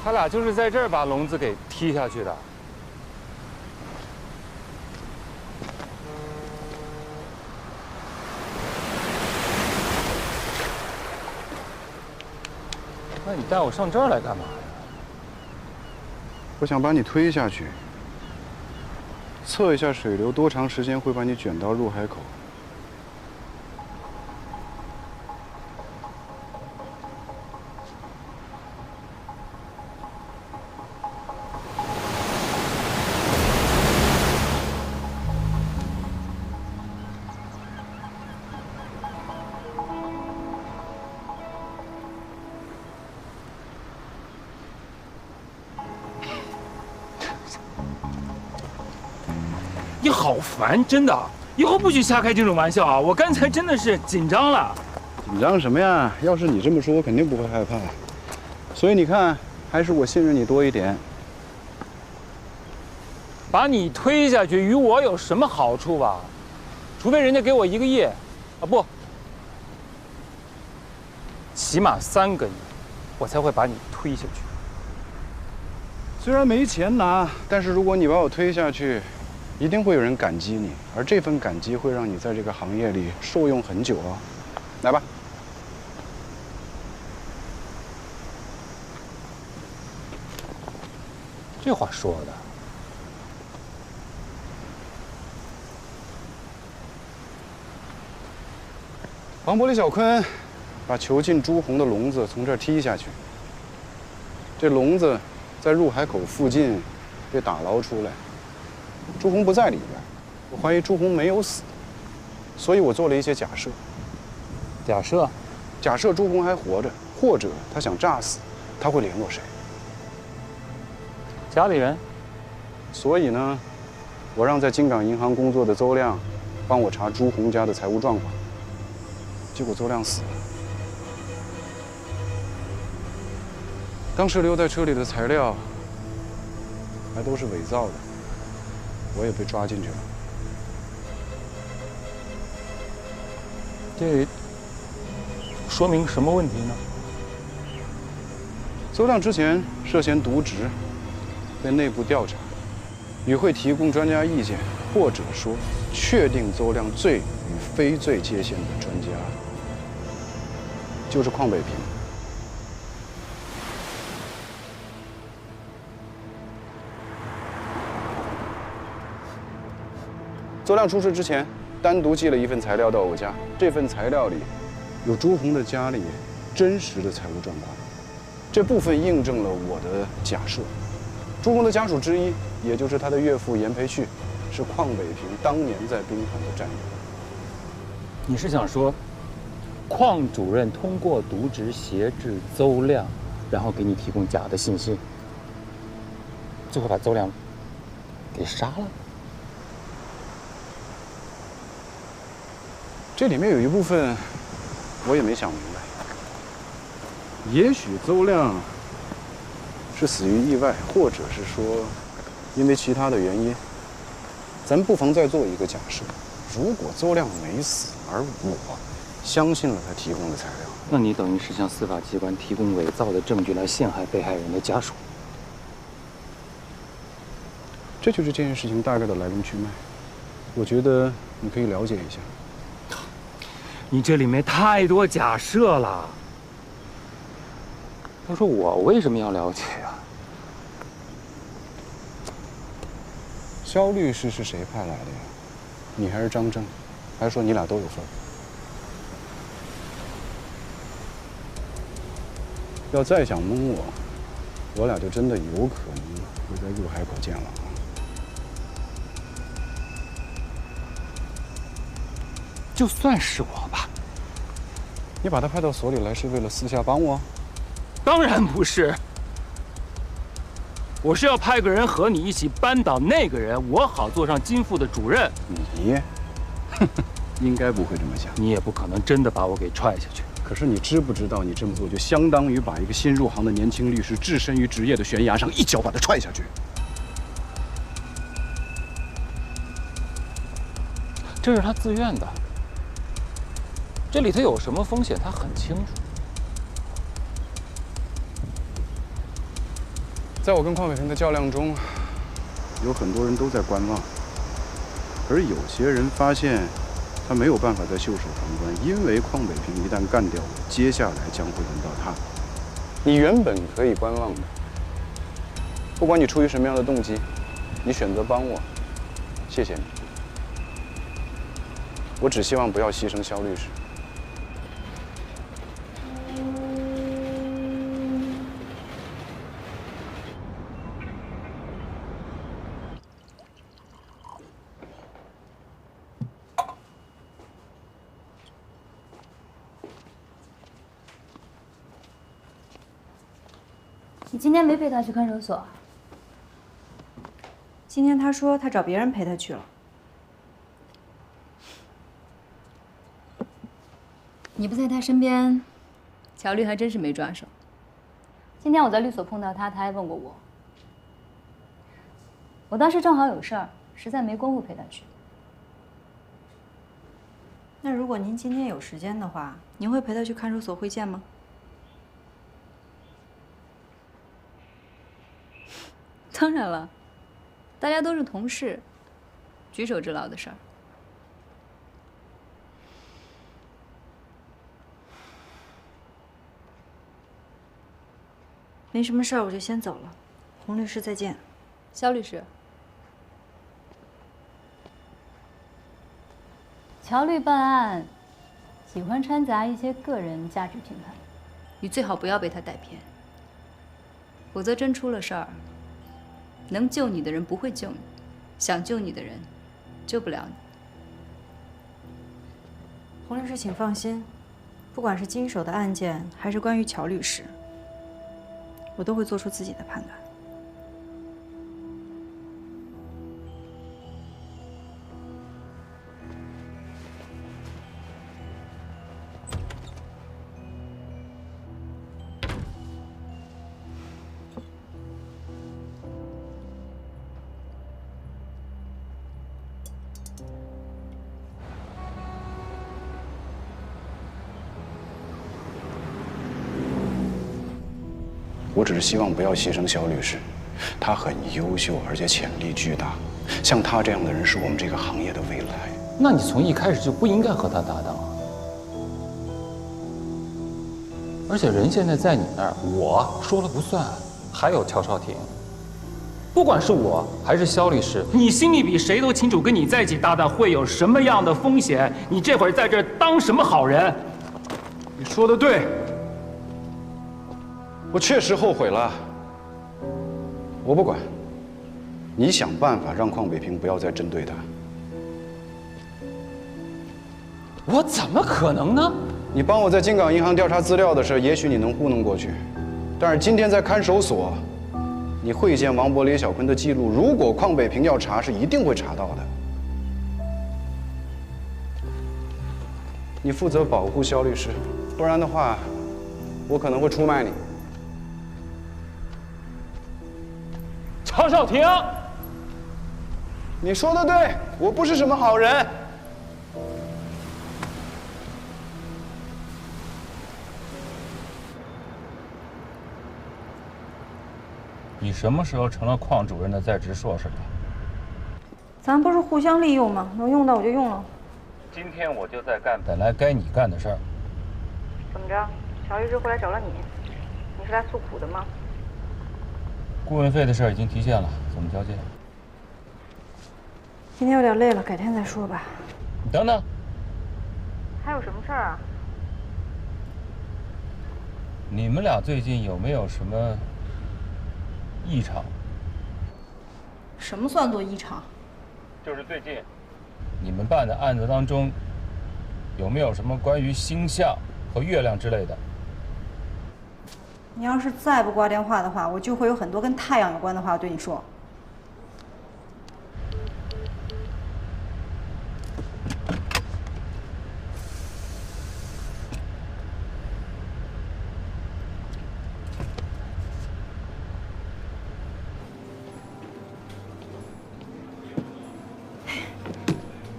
他俩就是在这儿把笼子给踢下去的。那你带我上这儿来干嘛呀？我想把你推下去，测一下水流多长时间会把你卷到入海口。 你好烦，真的，以后不许瞎开这种玩笑啊！我刚才真的是紧张了。紧张什么呀？要是你这么说，我肯定不会害怕。所以你看，还是我信任你多一点。把你推下去与我有什么好处吧？除非人家给我1个亿，啊不，起码3个亿，我才会把你推下去。虽然没钱拿，但是如果你把我推下去，一定会有人感激你，而这份感激会让你在这个行业里受用很久哦。来吧。这话说的。 王伯里小坤把囚禁朱红的笼子从这儿踢下去，这笼子在入海口附近被打捞出来，朱红不在里边，我怀疑朱红没有死，所以我做了一些假设。假设朱红还活着，或者他想诈死，他会联络谁？家里人。所以呢，我让在京港银行工作的邹亮帮我查朱红家的财务状况。 结果邹亮死了。当时留在车里的材料还都是伪造的，我也被抓进去了。这说明什么问题呢？邹亮之前涉嫌渎职，被内部调查，与会提供专家意见，或者说确定邹亮罪与非罪界限的专家。 就是邝北平。邹亮出事之前，单独寄了一份材料到我家。这份材料里有朱红的家里真实的财务状况，这部分印证了我的假设。朱红的家属之一，也就是他的岳父严培旭，是邝北平当年在兵团的战友。你是想说？ 邝主任通过渎职挟制邹亮，然后给你提供假的信息，最后把邹亮给杀了。这里面有一部分我也没想明白。也许邹亮是死于意外，或者是说因为其他的原因。咱不妨再做一个假设：如果邹亮没死，而我 相信了他提供的材料，那你等于是向司法机关提供伪造的证据来陷害被害人的家属。这就是这件事情大概的来龙去脉。我觉得你可以了解一下。你这里面太多假设了。他说我为什么要了解呀？肖律师是谁派来的呀？你还是张正？还是说你俩都有份？ 要再想蒙我，我俩就真的有可能会在入海口见了。就算是我吧，你把他派到所里来是为了私下帮我？当然不是，我是要派个人和你一起扳倒那个人，我好做上金富的主任。你，应该不会这么想。你也不可能真的把我给踹下去。 可是你知不知道，你这么做就相当于把一个新入行的年轻律师置身于职业的悬崖上，一脚把他踹下去。这是他自愿的，这里头有什么风险，他很清楚。在我跟邝北平的较量中，有很多人都在观望，而有些人发现他没有办法再袖手旁观，因为邝北平一旦干掉我，接下来将会轮到他。你原本可以观望的，不管你出于什么样的动机，你选择帮我，谢谢你。我只希望不要牺牲肖律师。你今天没陪他去看守所？今天他说他找别人陪他去了。你不在他身边，乔律还真是没抓手。今天我在律所碰到他，他还问过我。我当时正好有事儿，实在没工夫陪他去。那如果您今天有时间的话，您会陪他去看守所会见吗？当然了，大家都是同事，举手之劳的事儿。没什么事儿，我就先走了。洪律师，再见。肖律师，乔律办案喜欢掺杂一些个人价值评判，你最好不要被他带偏，否则真出了事儿，能救你的人不会救你，想救你的人救不了你。洪律师，请放心，不管是经手的案件，还是关于乔律师，我都会做出自己的判断。我只是希望不要牺牲肖律师，他很优秀，而且潜力巨大。像他这样的人是我们这个行业的未来。那你从一开始就不应该和他搭档啊！而且人现在在你那儿，我说了不算，还有乔少廷。不管是我还是肖律师，你心里比谁都清楚，跟你在一起搭档会有什么样的风险。你这会儿在这儿当什么好人？你说的对，我确实后悔了。我不管，你想办法让邝北平不要再针对他。我怎么可能呢？你帮我在京港银行调查资料的事，也许你能糊弄过去，但是今天在看守所，你会见王博、李小坤的记录，如果邝北平要查，是一定会查到的。你负责保护肖律师，不然的话，我可能会出卖你。乔少廷，你说的对，我不是什么好人。你什么时候成了邝主任的在职硕士了？咱不是互相利用吗？能用到我就用了。今天我就在干本来该你干的事儿。怎么着？乔律师回来找了你，你是来诉苦的吗？顾问费的事儿已经提现了，怎么交接？今天有点累了，改天再说吧。你等等，还有什么事儿啊？你们俩最近有没有什么异常？什么算作异常？就是最近你们办的案子当中，有没有什么关于星象和月亮之类的？你要是再不挂电话的话，我就会有很多跟太阳有关的话对你说。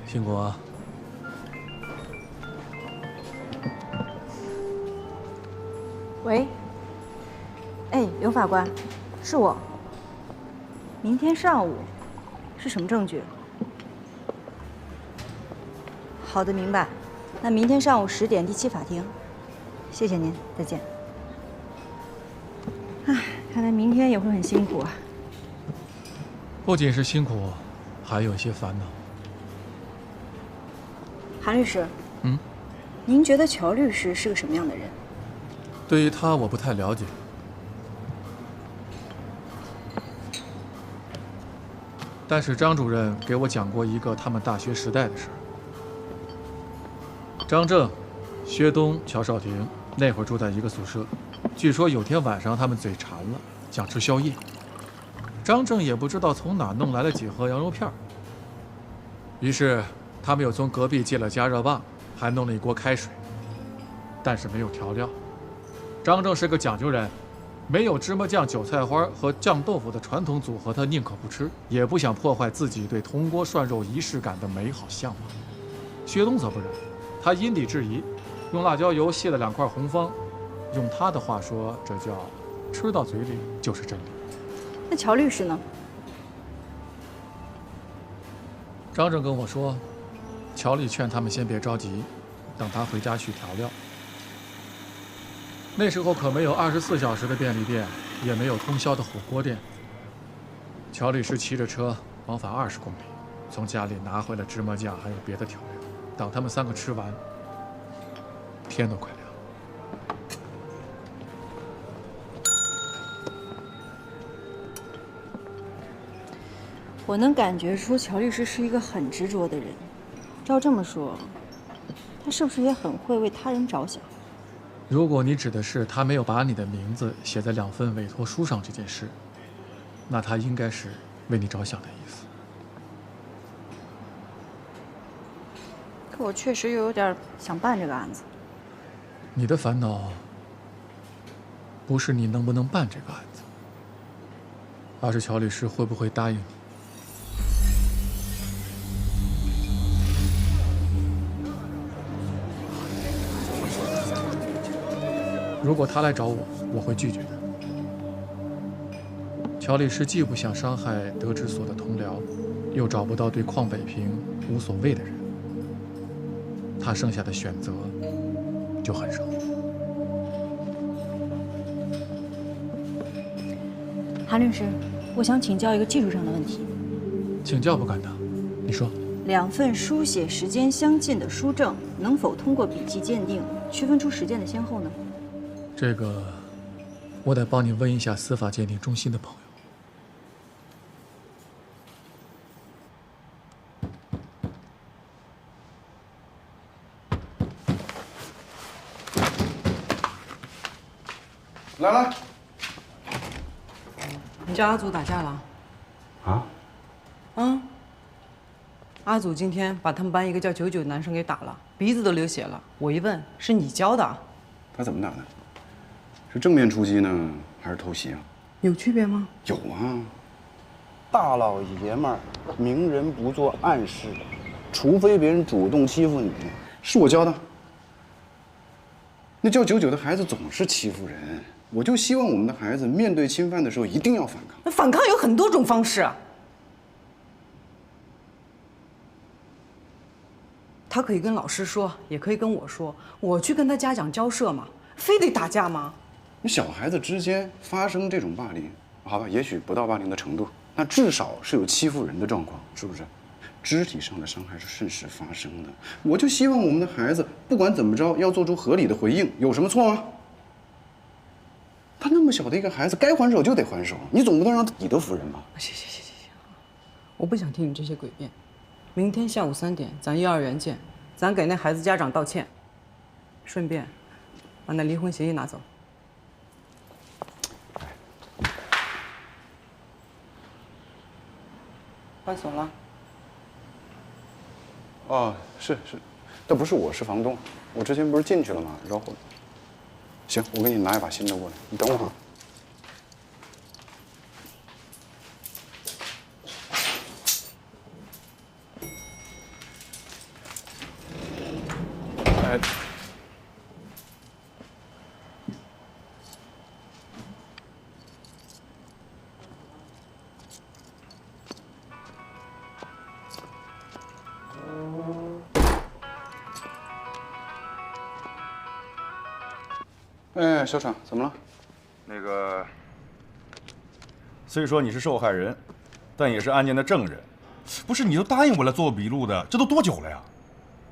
辛苦啊！喂，哎，刘法官，是我。明天上午是什么证据？好的，明白。那明天上午10点第7法庭。谢谢您，再见。唉，看来明天也会很辛苦啊。不仅是辛苦，还有一些烦恼。韩律师，您觉得乔律师是个什么样的人？对于他，我不太了解。但是张主任给我讲过一个他们大学时代的事儿。张正、薛东、乔少廷那会儿住在一个宿舍，据说有天晚上他们嘴馋了，想吃宵夜。张正也不知道从哪弄来了几盒羊肉片儿，于是他们又从隔壁借了加热棒，还弄了一锅开水，但是没有调料。张正是个讲究人，没有芝麻酱、韭菜花和酱豆腐的传统组合，他宁可不吃，也不想破坏自己对铜锅涮肉仪式感的美好向往。薛东则不然，他因地制宜，用辣椒油卸了2块红方，用他的话说，这叫吃到嘴里就是真理。那乔律师呢？张正跟我说，乔丽劝他们先别着急，等他回家去调料。那时候可没有24小时的便利店，也没有通宵的火锅店。乔律师骑着车往返20公里，从家里拿回了芝麻酱还有别的调料。等他们3个吃完，天都快亮了。我能感觉出乔律师是一个很执着的人。照这么说，他是不是也很会为他人着想？如果你指的是他没有把你的名字写在2份委托书上这件事，那他应该是为你着想的意思。可我确实又有点想办这个案子。你的烦恼不是你能不能办这个案子，而是乔律师会不会答应你。如果他来找我，我会拒绝的。乔律师既不想伤害德之所的同僚，又找不到对邝北平无所谓的人，他剩下的选择就很少。韩律师，我想请教一个技术上的问题。请教不敢当，你说。 2份书写时间相近的书证能否通过笔迹鉴定，区分出时间的先后呢？这个，我得帮你问一下司法鉴定中心的朋友。来来，你叫阿祖打架了？啊？嗯。阿祖今天把他们班一个叫99的男生给打了，鼻子都流血了。我一问，是你教的？他怎么打的？是正面出击呢，还是偷袭啊？有区别吗？有啊。大老爷们儿，明人不做暗事，除非别人主动欺负你，是我教的。那叫99的孩子总是欺负人，我就希望我们的孩子面对侵犯的时候一定要反抗。那反抗有很多种方式。他可以跟老师说，也可以跟我说，我去跟他家长交涉嘛，非得打架吗？你小孩子之间发生这种霸凌，好吧，也许不到霸凌的程度，那至少是有欺负人的状况，是不是？肢体上的伤害是瞬时发生的，我就希望我们的孩子不管怎么着要做出合理的回应，有什么错吗？他那么小的一个孩子，该还手就得还手，你总不能让他以德服人吧？行，我不想听你这些诡辩。明天下午3点，咱幼儿园见，咱给那孩子家长道歉，顺便把那离婚协议拿走。关锁了。哦，是，但不是我，是房东。我之前不是进去了吗？然后，行，我给你拿一把新的过来，你等我会儿。哎，哎，小厂，怎么了？那个，虽说你是受害人，但也是案件的证人。不是，你都答应我来做笔录的，这都多久了呀？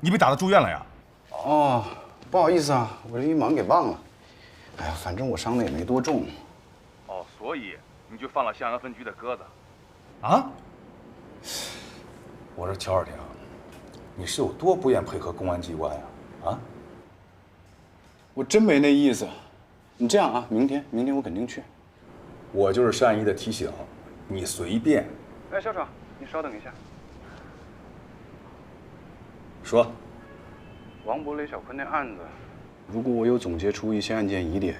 你被打到住院了呀？哦，不好意思啊，我这一忙给忘了。哎呀，反正我伤的也没多重。哦，所以你就放了向阳分局的鸽子？啊？我说乔尔廷，你是有多不愿配合公安机关呀？啊？我真没那意思。你这样啊，明天我肯定去。我就是善意的提醒，你随便。哎，校长，你稍等一下。说。王博、雷小坤那案子，如果我有总结出一些案件疑点，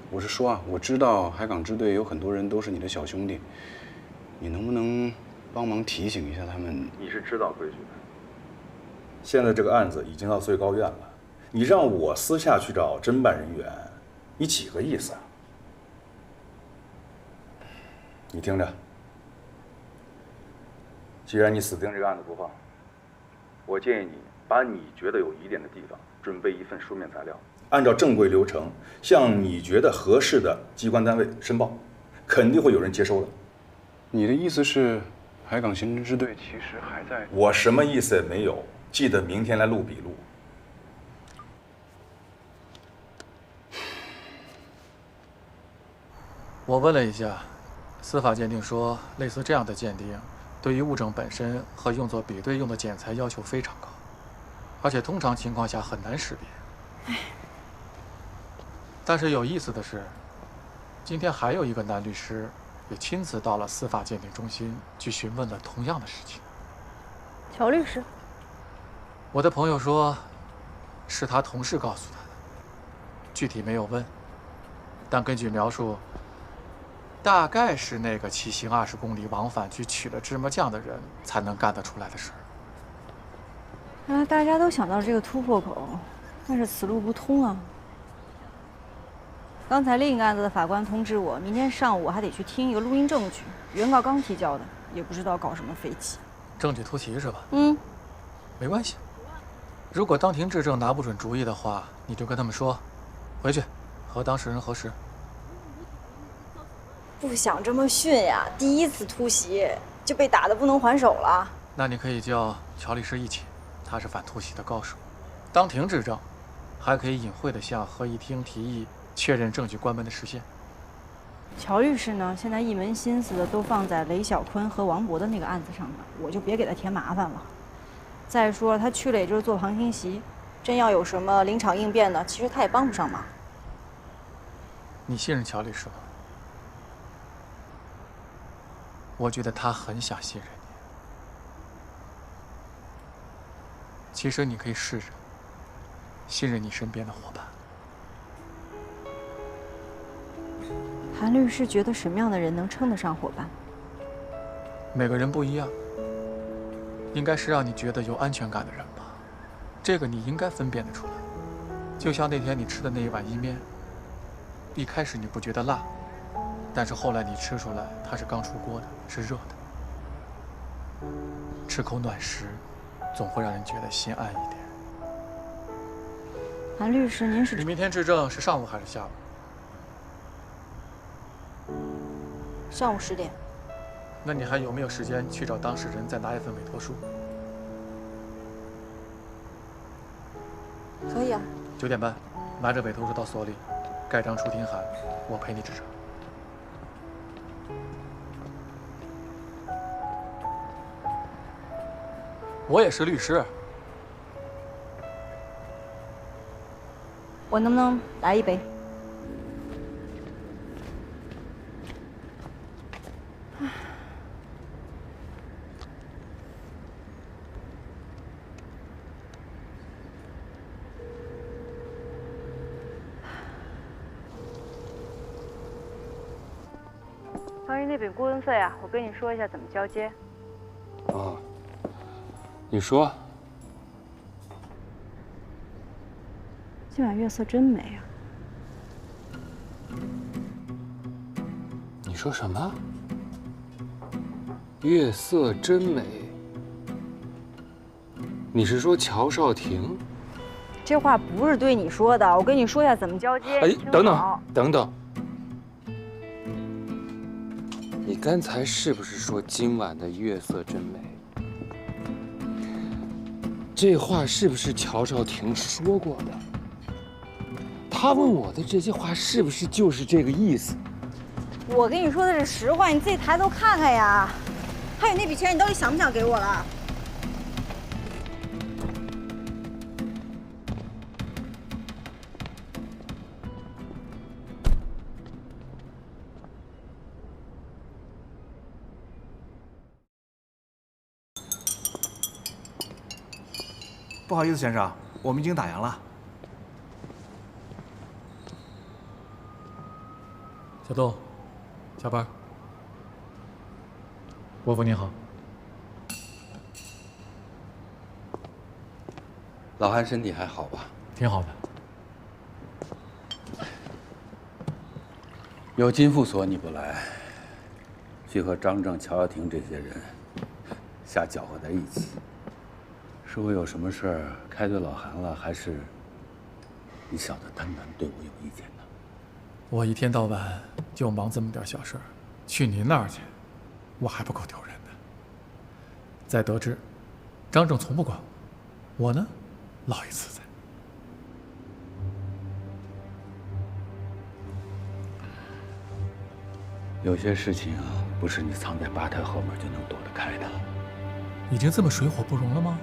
我是说啊，我知道海港支队有很多人都是你的小兄弟，你能不能帮忙提醒一下他们？你是知道规矩的。现在这个案子已经到最高院了，你让我私下去找侦办人员，你几个意思啊？你听着，既然你死盯这个案子不放，我建议你把你觉得有疑点的地方准备一份书面材料，按照正规流程向你觉得合适的机关单位申报，肯定会有人接收的。你的意思是，海港刑侦支队其实还在……我什么意思也没有，记得明天来录笔录。我问了一下，司法鉴定说，类似这样的鉴定，对于物证本身和用作比对用的检材要求非常高，而且通常情况下很难识别。但是有意思的是，今天还有一个男律师也亲自到了司法鉴定中心去询问了同样的事情。乔律师，我的朋友说，是他同事告诉他的，具体没有问，但根据描述，大概是那个骑行20公里往返去取了芝麻酱的人才能干得出来的事儿。看来大家都想到这个突破口，但是此路不通啊。刚才另一个案子的法官通知我，明天上午还得去听一个录音证据，原告刚提交的，也不知道搞什么飞起。证据突袭是吧？没关系。如果当庭质证拿不准主意的话，你就跟他们说，回去和当事人核实。不想这么训呀，第一次突袭就被打得不能还手了。那你可以叫乔律师一起，他是反突袭的高手。当庭质证，还可以隐晦地向合议厅提议确认证据关门的时限。乔律师呢，现在一门心思的都放在雷小坤和王博的那个案子上面，我就别给他添麻烦了。再说他去了也就是做旁听席，真要有什么临场应变的，其实他也帮不上忙。你信任乔律师吗？我觉得他很想信任你。其实你可以试着信任你身边的伙伴。韩律师觉得什么样的人能称得上伙伴？每个人不一样，应该是让你觉得有安全感的人吧。这个你应该分辨得出来。就像那天你吃的那一碗意面，一开始你不觉得辣，但是后来你吃出来它是刚出锅的，是热的。吃口暖食，总会让人觉得心安一点。韩律师，您是？你明天质证是上午还是下午？上午10点。那你还有没有时间去找当事人再拿一份委托书？可以啊。9点半，拿着委托书到所里，盖章出庭函，我陪你质证。我也是律师。我能不能来一杯？关于那笔顾问费啊，我跟你说一下怎么交接。啊，你说。今晚月色真美啊！你说什么？月色真美。你是说乔少廷？这话不是对你说的，我跟你说一下怎么交接。哎，等好等，等等，你刚才是不是说今晚的月色真美？这话是不是乔少廷说过的？他问我的这些话是不是就是这个意思？我跟你说的是实话，你自己抬头看看呀。还有那笔钱，你到底想不想给我了？不好意思，先生，我们已经打烊了。小豆，下班。伯父您好。老韩身体还好吧？挺好的。有金副所你不来，去和张正、乔耀廷这些人瞎搅和在一起，是我有什么事儿开对老韩了，还是你小子单单对我有意见呢？我一天到晚就忙这么点小事儿，去您那儿去，我还不够丢人的。再得知，张正从不管我呢，老一自在。有些事情啊，不是你藏在吧台后面就能躲得开的。已经这么水火不容了吗？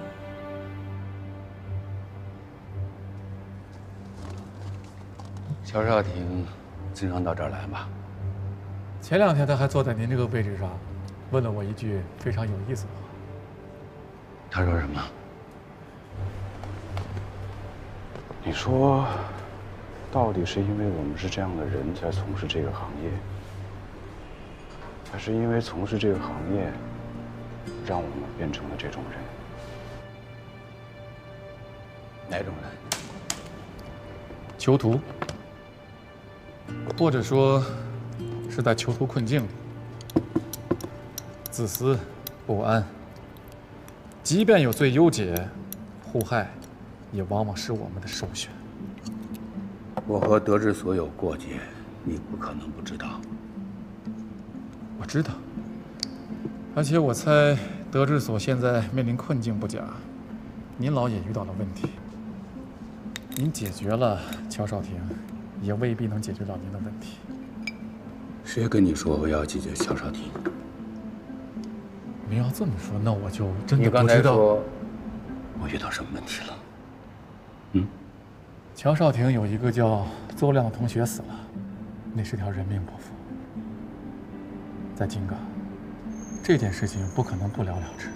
乔少廷经常到这儿来吧？前2天他还坐在您这个位置上，问了我一句非常有意思的话。他说什么？你说，到底是因为我们是这样的人才从事这个行业，还是因为从事这个行业，让我们变成了这种人？哪种人？囚徒，或者说是在囚徒困境里，自私、不安。即便有罪忧解，互害也往往是我们的首选。我和德智所有过节，你不可能不知道。我知道，而且我猜德智所现在面临困境不假，您老也遇到了问题。您解决了乔少廷，也未必能解决到您的问题。谁跟你说我要解决乔少廷？您要这么说，那我就真的你刚不知道。才说，我遇到什么问题了？乔少廷有一个叫邹亮的同学死了，那是条人命伯父。在金港，这件事情不可能不了了之的。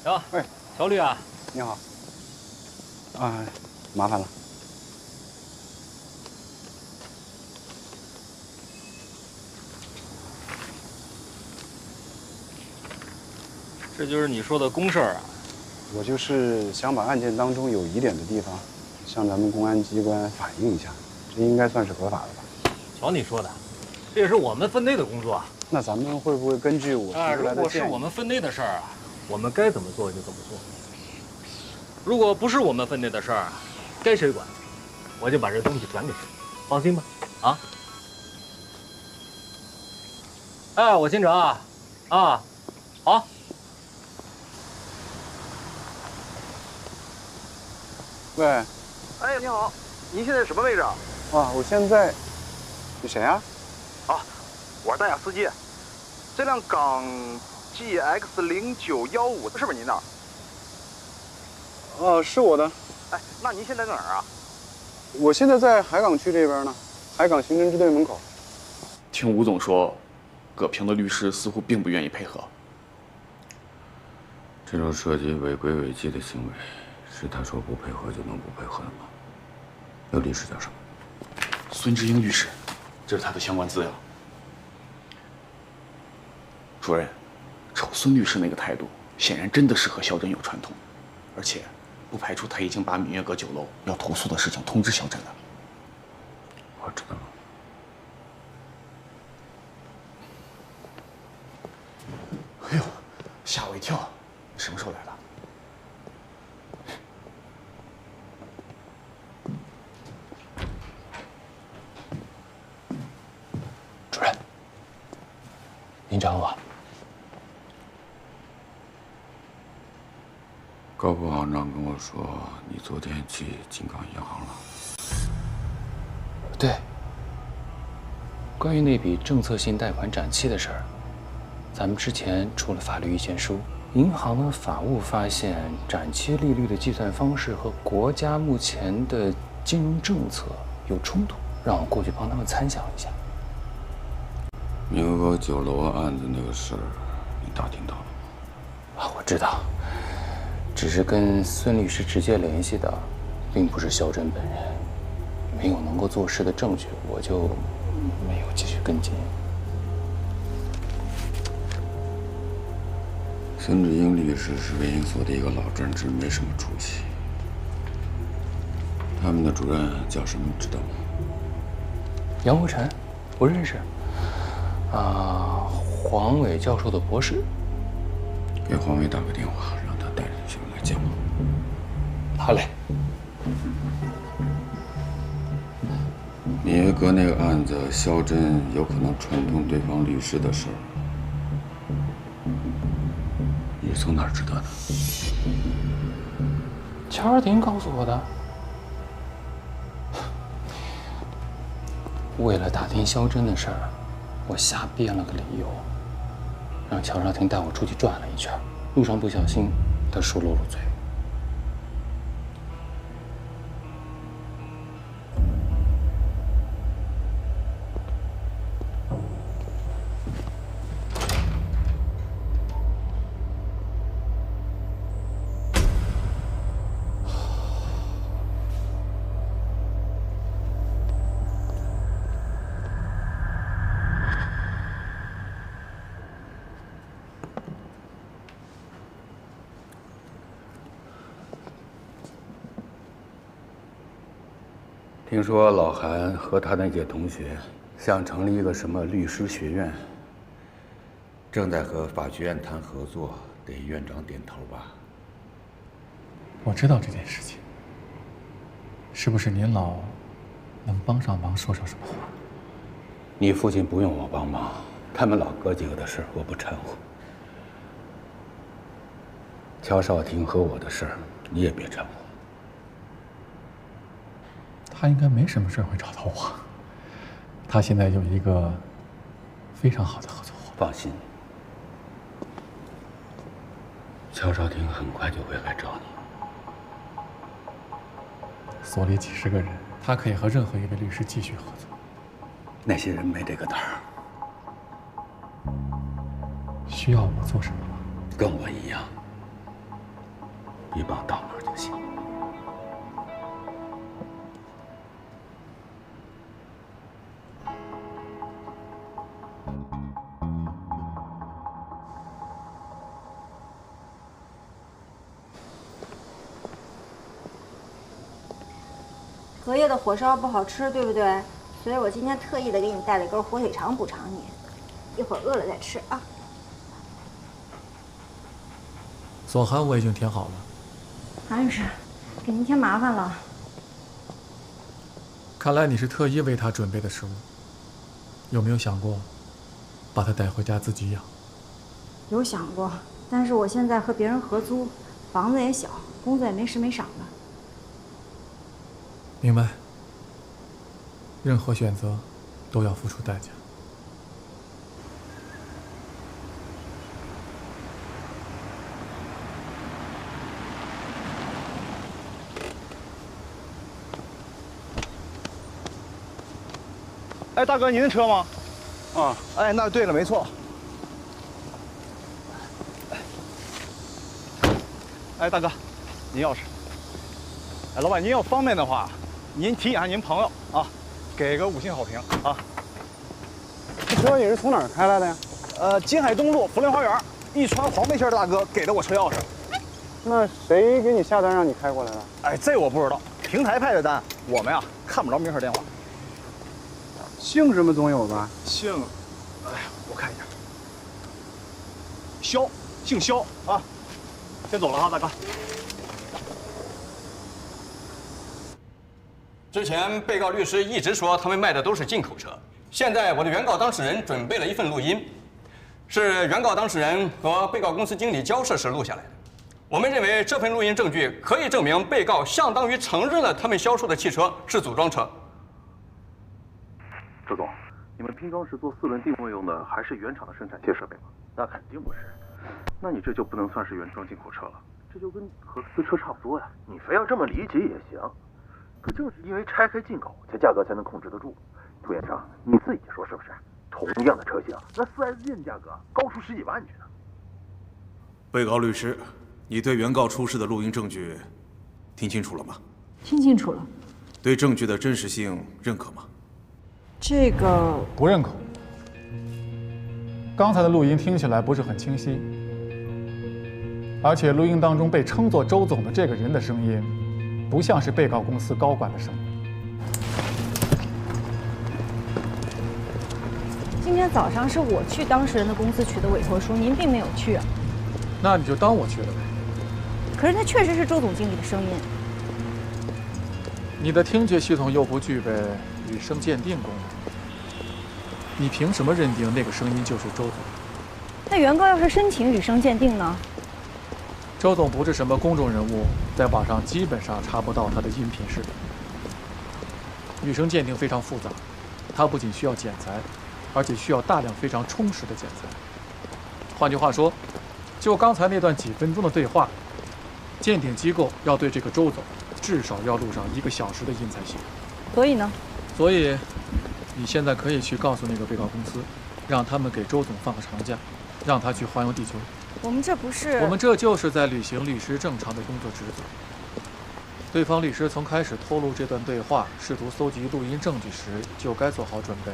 哟，哎，乔律啊，你好。啊，麻烦了。这就是你说的公事儿啊？我就是想把案件当中有疑点的地方，向咱们公安机关反映一下，这应该算是合法的吧？瞧你说的，这也是我们分内的工作。那咱们会不会根据我提出来的建议？如果是我们分内的事儿啊，我们该怎么做就怎么做。如果不是我们分内的事儿，该谁管，我就把这东西转给谁，放心吧。啊？哎，我金城啊，啊，好。喂，哎，你好，您现在什么位置啊？啊，我现在，你谁啊？啊，我是大雅司机。这辆港 GX0915是不是您的？哦，是我的。哎，那您现在在哪儿啊？我现在在海港区这边呢，海港刑侦支队门口。听吴总说，葛平的律师似乎并不愿意配合。这种涉及违规违纪的行为，是他说不配合就能不配合的吗？有律师叫什么？孙志英律师，这是他的相关资料。主任，瞅孙律师那个态度，显然真的是和肖真有串通，而且不排除他已经把芈月阁酒楼要投诉的事情通知肖真了。我知道了。哎呦，吓我一跳！你什么时候来的？主任，您找我？高副行长跟我说，你昨天去金港银行了。对。关于那笔政策性贷款展期的事儿，咱们之前出了法律意见书，银行的法务发现展期利率的计算方式和国家目前的金融政策有冲突，让我过去帮他们参详一下。芈月阁酒楼案子那个事儿，你打听到了吗？啊，我知道，只是跟孙律师直接联系的，并不是肖真本人，没有能够做事的证据，我就没有继续跟进。孙志英律师是卫营所的一个老专职，没什么出息。他们的主任叫什么，你知道吗？杨国辰，我认识。黄伟教授的博士。给黄伟打个电话，让他带着学生来见我。好嘞。芈月阁那个案子，肖真有可能串通对方律师的事儿，你是从哪儿知道的？乔尔廷告诉我的。为了打听肖真的事儿，我瞎编了个理由，让乔少廷带我出去转了一圈，路上不小心他说漏了嘴。听说老韩和他那届同学想成立一个什么律师学院，正在和法学院谈合作，得院长点头吧？我知道这件事情，是不是您老能帮上忙，说什么话？你父亲不用我帮忙，他们老哥几个的事我不掺和。乔少廷和我的事儿你也别掺和。他应该没什么事会找到我。他现在有一个非常好的合作伙伴。放心，乔少廷很快就会来找你。所里几十个人，他可以和任何一位律师继续合作。那些人没这个胆儿。需要我做什么吗？跟我一样，一帮倒忙就行。隔夜的火烧不好吃，对不对？所以我今天特意的给你带了一根火腿肠补偿你，一会儿饿了再吃啊。左涵我已经填好了。韩律师，给您添麻烦了。看来你是特意为他准备的食物，有没有想过把他带回家自己养？有想过，但是我现在和别人合租，房子也小，工作也没时没晌的。明白。任何选择都要付出代价。哎，大哥，您的车吗？啊，哎，那对了，没错。哎，大哥，您钥匙。哎，老板，您要方便的话，您提醒下您朋友啊，给个5星好评啊。这车也是从哪儿开来的呀？金海东路福林花园，一穿黄背心的大哥给的我车钥匙。那谁给你下单让你开过来的？哎，这我不知道，平台派的单，我们呀看不着名和电话。姓什么总有吧？姓，哎，我看一下，肖，姓肖啊。先走了哈，大哥。之前被告律师一直说他们卖的都是进口车，现在我的原告当事人准备了一份录音，是原告当事人和被告公司经理交涉时录下来的。我们认为这份录音证据可以证明被告相当于承认了他们销售的汽车是组装车。周总，你们拼装是做4轮定位用的，还是原厂的生产线设备吗？那肯定不是。那你这就不能算是原装进口车了，这就跟合资车差不多呀。你非要这么理解也行，可正是因为拆开进口，这价格才能控制得住。朱院长，你自己说是不是？同样的车型，那4S 店价格高出10几万去呢。被告律师，你对原告出示的录音证据听清楚了吗？听清楚了。对证据的真实性认可吗？这个不认可。刚才的录音听起来不是很清晰，而且录音当中被称作周总的这个人的声音，不像是被告公司高管的声音。今天早上是我去当事人的公司取的委托书，您并没有去啊。那你就当我去了呗。可是那确实是周总经理的声音。你的听觉系统又不具备语声鉴定功能。你凭什么认定那个声音就是周总？那原告要是申请语声鉴定呢？周总不是什么公众人物，在网上基本上查不到他的音频视频。语声鉴定非常复杂，它不仅需要剪裁，而且需要大量非常充实的剪裁。换句话说，就刚才那段几分钟的对话，鉴定机构要对这个周总至少要录上1个小时的音才行。所以呢？所以。你现在可以去告诉那个被告公司，让他们给周总放个长假，让他去环游地球。我们这不是……我们这就是在履行律师正常的工作职责。对方律师从开始透露这段对话，试图搜集录音证据时，就该做好准备。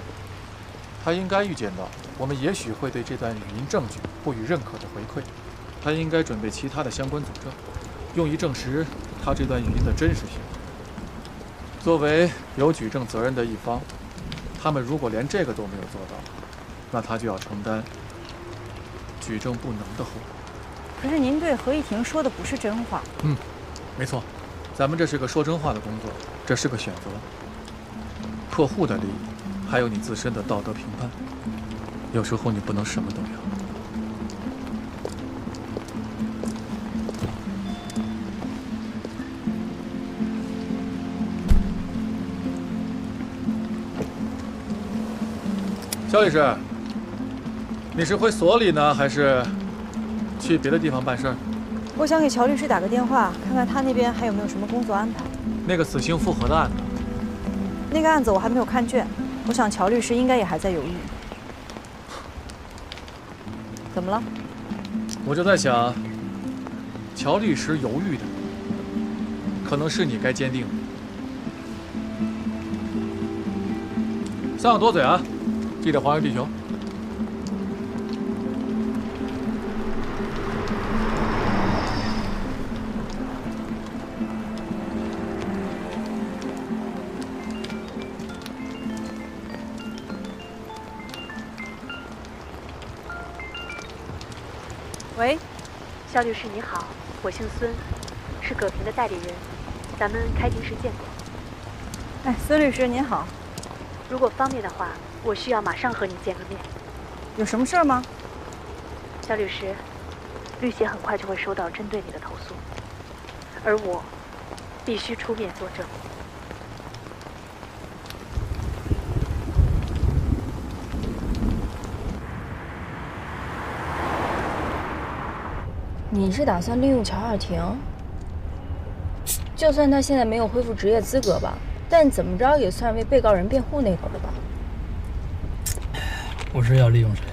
他应该预见到我们也许会对这段语音证据不予认可的回馈，他应该准备其他的相关佐证，用以证实他这段语音的真实性。作为有举证责任的一方，他们如果连这个都没有做到，那他就要承担举证不能的后果。可是您对何一婷说的不是真话。没错，咱们这是个说真话的工作，这是个选择。客户的利益，还有你自身的道德评判，有时候你不能什么都要。肖律师，你是回所里呢，还是去别的地方办事儿？我想给乔律师打个电话，看看他那边还有没有什么工作安排。那个死性复合的案子，那个案子我还没有看卷，我想乔律师应该也还在犹豫。怎么了？我就在想，乔律师犹豫的，可能是你该坚定的。三个多嘴啊！记得环游地球。喂，肖律师你好，我姓孙，是葛平的代理人，咱们开庭时见过。哎，孙律师您好，如果方便的话，我需要马上和你见个面。有什么事儿吗？肖律师，律协很快就会收到针对你的投诉，而我必须出面作证。你是打算利用乔二婷？就算他现在没有恢复职业资格吧，但怎么着也算为被告人辩护那头的吧？不是要利用谁，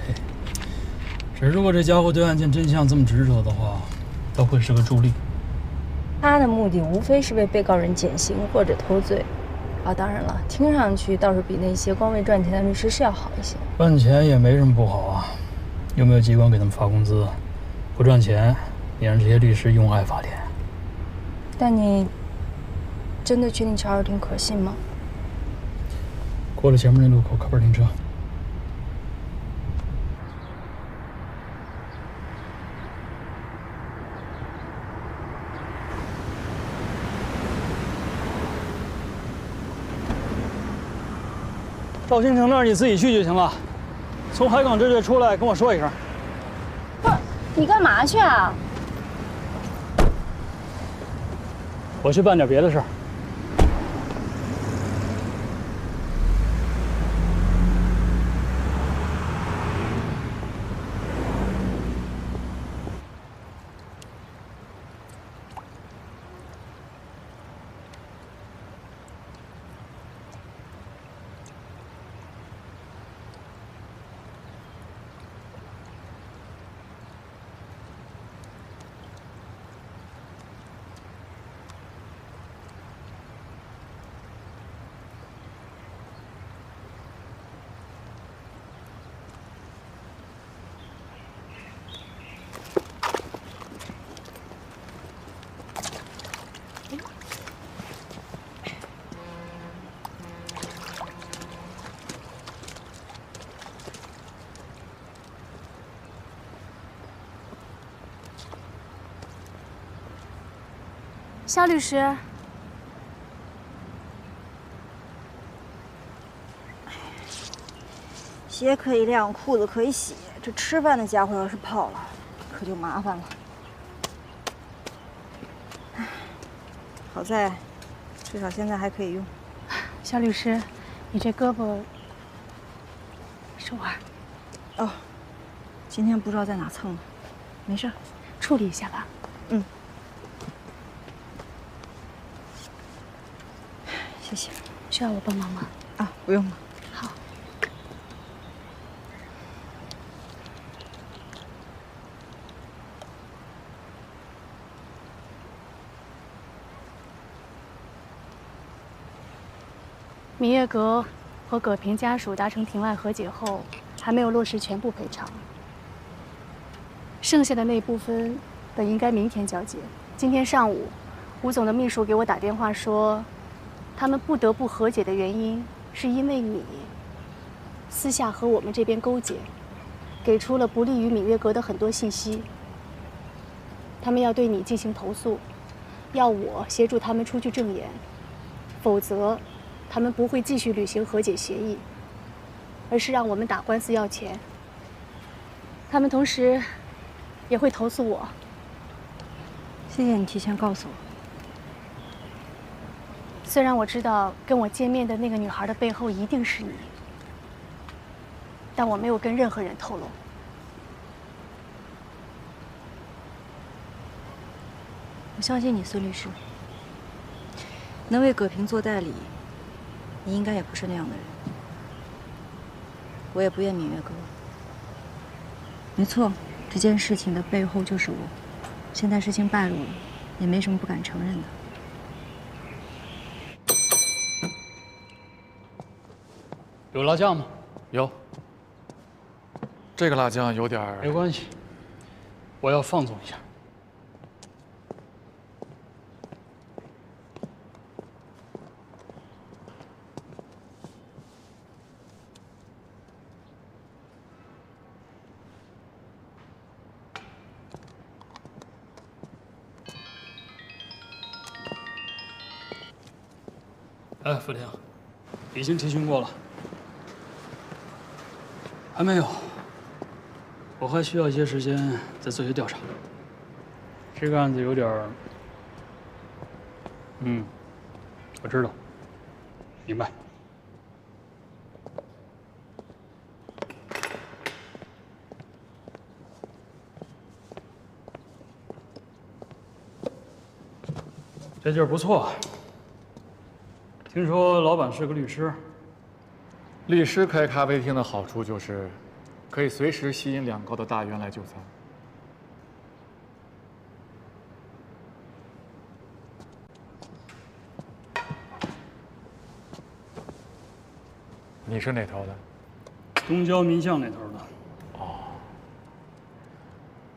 只如果这家伙对案件真相这么执着的话，他会是个助力。他的目的无非是为被告人减刑或者脱罪。啊，当然了，听上去倒是比那些光为赚钱的律师是要好一些。赚钱也没什么不好啊，又没有机关给他们发工资，不赚钱也让这些律师用爱发电。但你真的确定乔尔廷可信吗？过了前面那路口，靠边停车。赵新城那儿你自己去就行了，从海港支队出来跟我说一声。不是，你干嘛去啊？我去办点别的事儿。肖律师，鞋可以晾，裤子可以洗，这吃饭的家伙要是泡了，可就麻烦了。唉，好在至少现在还可以用。肖律师，你这胳膊手腕……哦，今天不知道在哪蹭的，没事，处理一下吧。嗯。谢谢。需要我帮忙吗？啊，不用了。好。芈月阁和葛平家属达成庭外和解后，还没有落实全部赔偿，剩下的那部分本应该明天交接。今天上午，吴总的秘书给我打电话说，他们不得不和解的原因是因为你私下和我们这边勾结，给出了不利于芈月阁的很多信息。他们要对你进行投诉，要我协助他们出具证言，否则他们不会继续履行和解协议，而是让我们打官司要钱。他们同时也会投诉我。谢谢你提前告诉我。虽然我知道跟我见面的那个女孩的背后一定是你，但我没有跟任何人透露。我相信你，孙律师。能为葛平做代理，你应该也不是那样的人。我也不怨芈月阁。没错，这件事情的背后就是我。现在事情败露了，也没什么不敢承认的。有辣酱吗？有。这个辣酱有点……没关系，我要放纵一下。哎，傅婷，已经提讯过了。还没有，我还需要一些时间再做些调查。这个案子有点儿……我知道，明白。这地儿不错。听说老板是个律师。律师开咖啡厅的好处就是，可以随时吸引两高的大员来就餐。你是哪头的？东郊民巷那头的。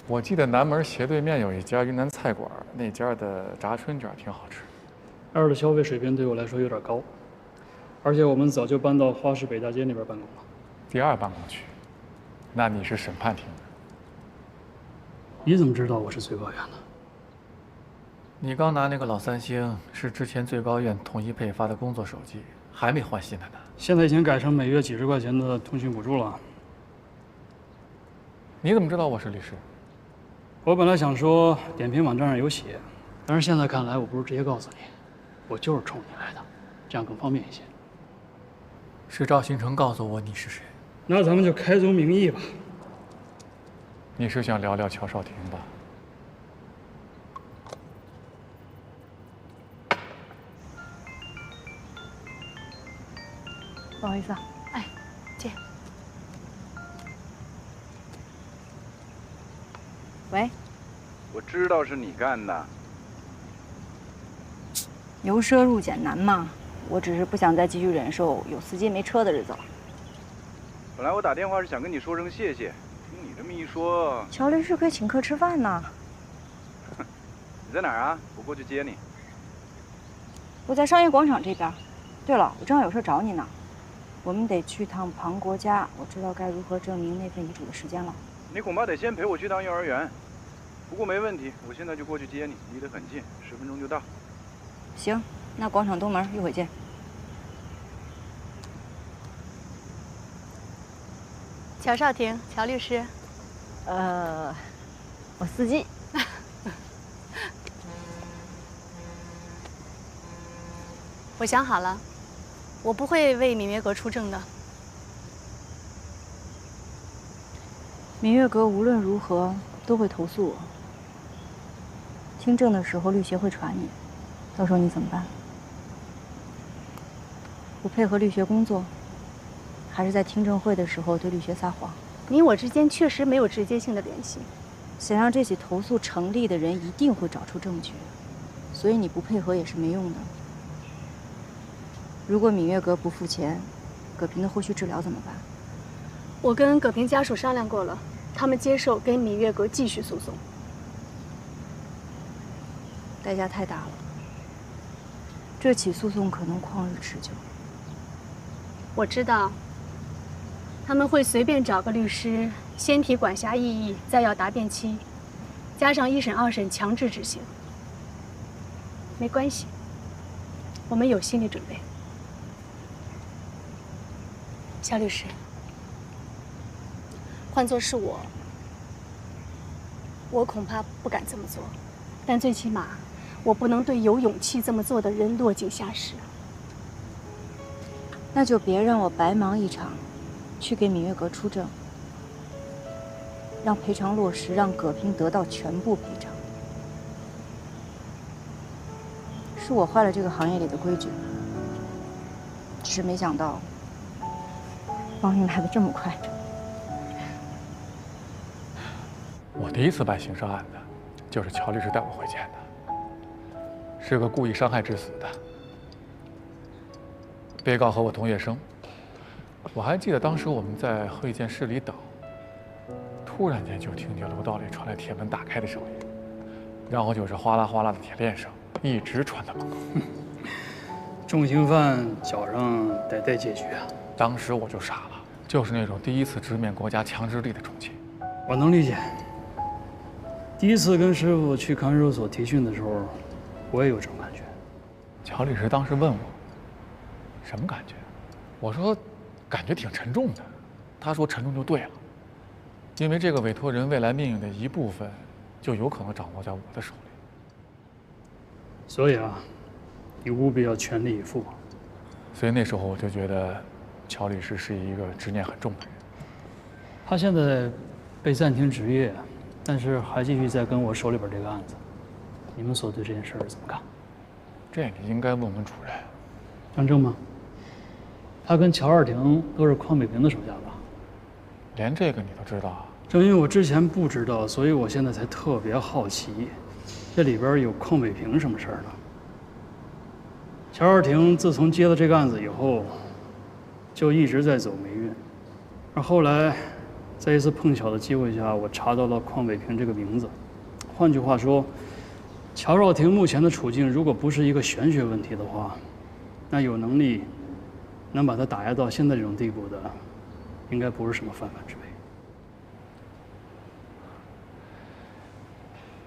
我记得南门斜对面有一家云南菜馆，那家的炸春卷挺好吃。这儿的消费水平对我来说有点高，而且我们早就搬到花市北大街那边办公了。第2办公区，那你是审判庭的。你怎么知道我是最高院的？你刚拿那个老3星，是之前最高院统一配发的工作手机，还没换新的呢。现在已经改成每月几十块钱的通讯补助了。你怎么知道我是律师？我本来想说点评网站上有写，但是现在看来，我不如直接告诉你，我就是冲你来的，这样更方便一些。是赵新成告诉我你是谁？那咱们就开宗明义吧。你是想聊聊乔少廷吧？不好意思啊，哎，姐。喂，我知道是你干的。由奢入俭难嘛，我只是不想再继续忍受有司机没车的日子了。本来我打电话是想跟你说声谢谢，听你这么一说，乔律师可以请客吃饭呢。你在哪儿啊？我过去接你。我在商业广场这边。对了，我正好有事找你呢。我们得去趟庞国家，我知道该如何证明那份遗嘱的时间了。你恐怕得先陪我去趟幼儿园。不过没问题，我现在就过去接你，离得很近，10分钟就到。行，那广场东门一会见。乔少廷，乔律师。我司机。我想好了，我不会为闵月阁出证的。闵月阁无论如何都会投诉我。听证的时候，律协会传你，到时候你怎么办？不配合律协工作，还是在听证会的时候对律协撒谎？你我之间确实没有直接性的联系。想让这起投诉成立的人一定会找出证据，所以你不配合也是没用的。如果闵月阁不付钱，葛平的后续治疗怎么办？我跟葛平家属商量过了，他们接受跟闵月阁继续诉讼。代价太大了，这起诉讼可能旷日持久。我知道，他们会随便找个律师，先提管辖异议，再要答辩期，加上1审2审强制执行。没关系，我们有心理准备。肖律师，换作是我恐怕不敢这么做，但最起码，我不能对有勇气这么做的人落井下石。那就别让我白忙一场，去给闵月阁出证，让赔偿落实，让葛平得到全部赔偿。是我坏了这个行业里的规矩，只是没想到报应来得这么快。我第一次办刑事案子，就是乔律师带我会见的，是个故意伤害致死的。被告和我同月生，我还记得当时我们在会见室里等，突然间就听见楼道里传来铁门打开的声音，然后就是哗啦哗啦的铁链声，一直传到门口。重刑犯脚上得结局啊！当时我就傻了，就是那种第一次直面国家强制力的重击。我能理解。第一次跟师傅去看守所提讯的时候，我也有这种感觉。乔律师当时问我，什么感觉？我说，感觉挺沉重的。他说沉重就对了，因为这个委托人未来命运的一部分，就有可能掌握在我的手里。所以啊，你务必要全力以赴。所以那时候我就觉得，乔律师是一个执念很重的人。他现在被暂停执业，但是还继续在跟我手里边这个案子。你们所对这件事怎么看？这你应该问问主任。张正吗？他跟乔二婷都是邝北平的手下吧？连这个你都知道？正因为我之前不知道，所以我现在才特别好奇，这里边有邝北平什么事儿呢？乔二婷自从接了这个案子以后，就一直在走霉运。而后来，在一次碰巧的机会下，我查到了邝伟平这个名字。换句话说，乔少廷目前的处境，如果不是一个玄学问题的话，那有能力能把他打压到现在这种地步的，应该不是什么泛泛之辈。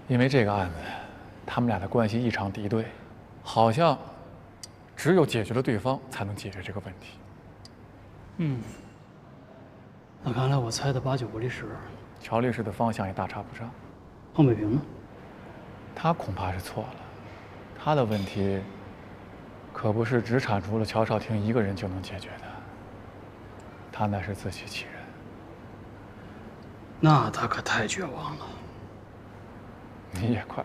因为这个案子，他们俩的关系异常敌对，好像只有解决了对方，才能解决这个问题。那看来我猜的8、9不离10。乔律师的方向也大差不差。邝北平呢？他恐怕是错了，他的问题可不是只铲除了乔少廷一个人就能解决的，他那是自欺欺人。那他可太绝望了。你也快。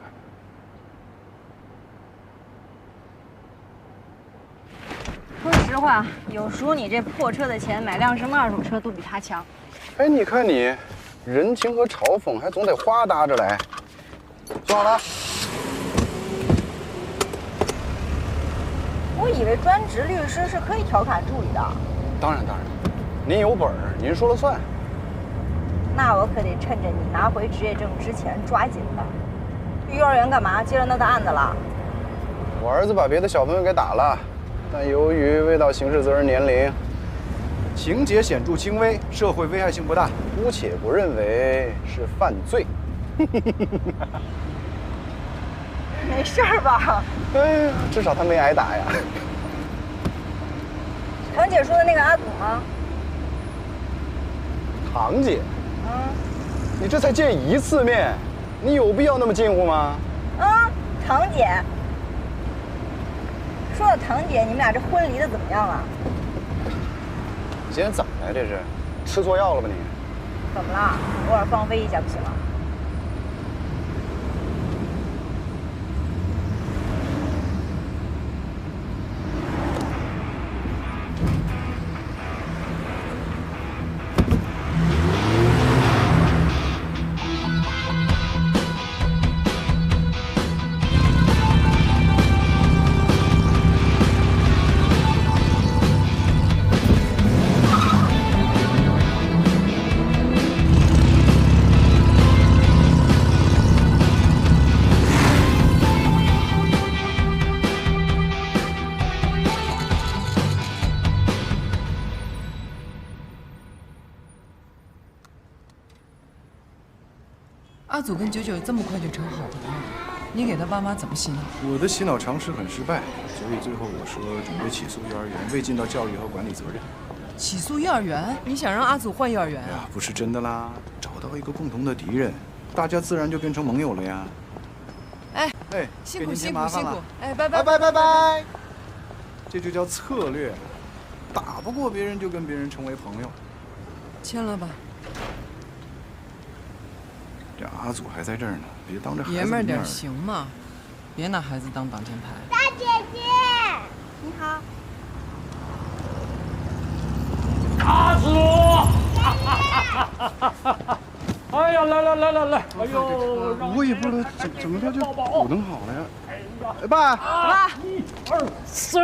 说实话，有输你这破车的钱，买辆什么2手车都比他强。哎，你看你，人情和嘲讽还总得花搭着来。做好了。我以为专职律师是可以调侃助理的。当然，您有本儿，您说了算。那我可得趁着你拿回执业证之前抓紧了。幼儿园干嘛？接着那个案子了？我儿子把别的小朋友给打了，但由于未到刑事责任年龄，情节显著轻微，社会危害性不大，姑且不认为是犯罪。没事儿吧？哎呀，至少他没挨打呀。堂姐说的那个阿祖吗？堂姐，你这才见1次面，你有必要那么近乎吗？堂姐。说到堂姐，你们俩这婚离的怎么样了？你今天怎么了？这是吃错药了吧你？怎么了？偶尔放飞一下不行吗？阿祖跟99这么快就成好朋友了，你给他爸妈怎么洗脑？我的洗脑尝试很失败，所以最后我说准备起诉幼儿园，未尽到教育和管理责任。起诉幼儿园？你想让阿祖换幼儿园啊？不是真的啦，找到一个共同的敌人，大家自然就变成盟友了呀。哎，辛苦辛苦辛苦！哎，拜拜拜拜拜。这就叫策略，打不过别人就跟别人成为朋友。签了吧。这阿祖还在这儿呢，别当着孩子爷们儿点的面行吗？别拿孩子当挡箭牌。大姐姐，你好。阿祖！哎呀，来！哎呦，我也不知道怎么着就补弄好了呀。爸，1、2、3。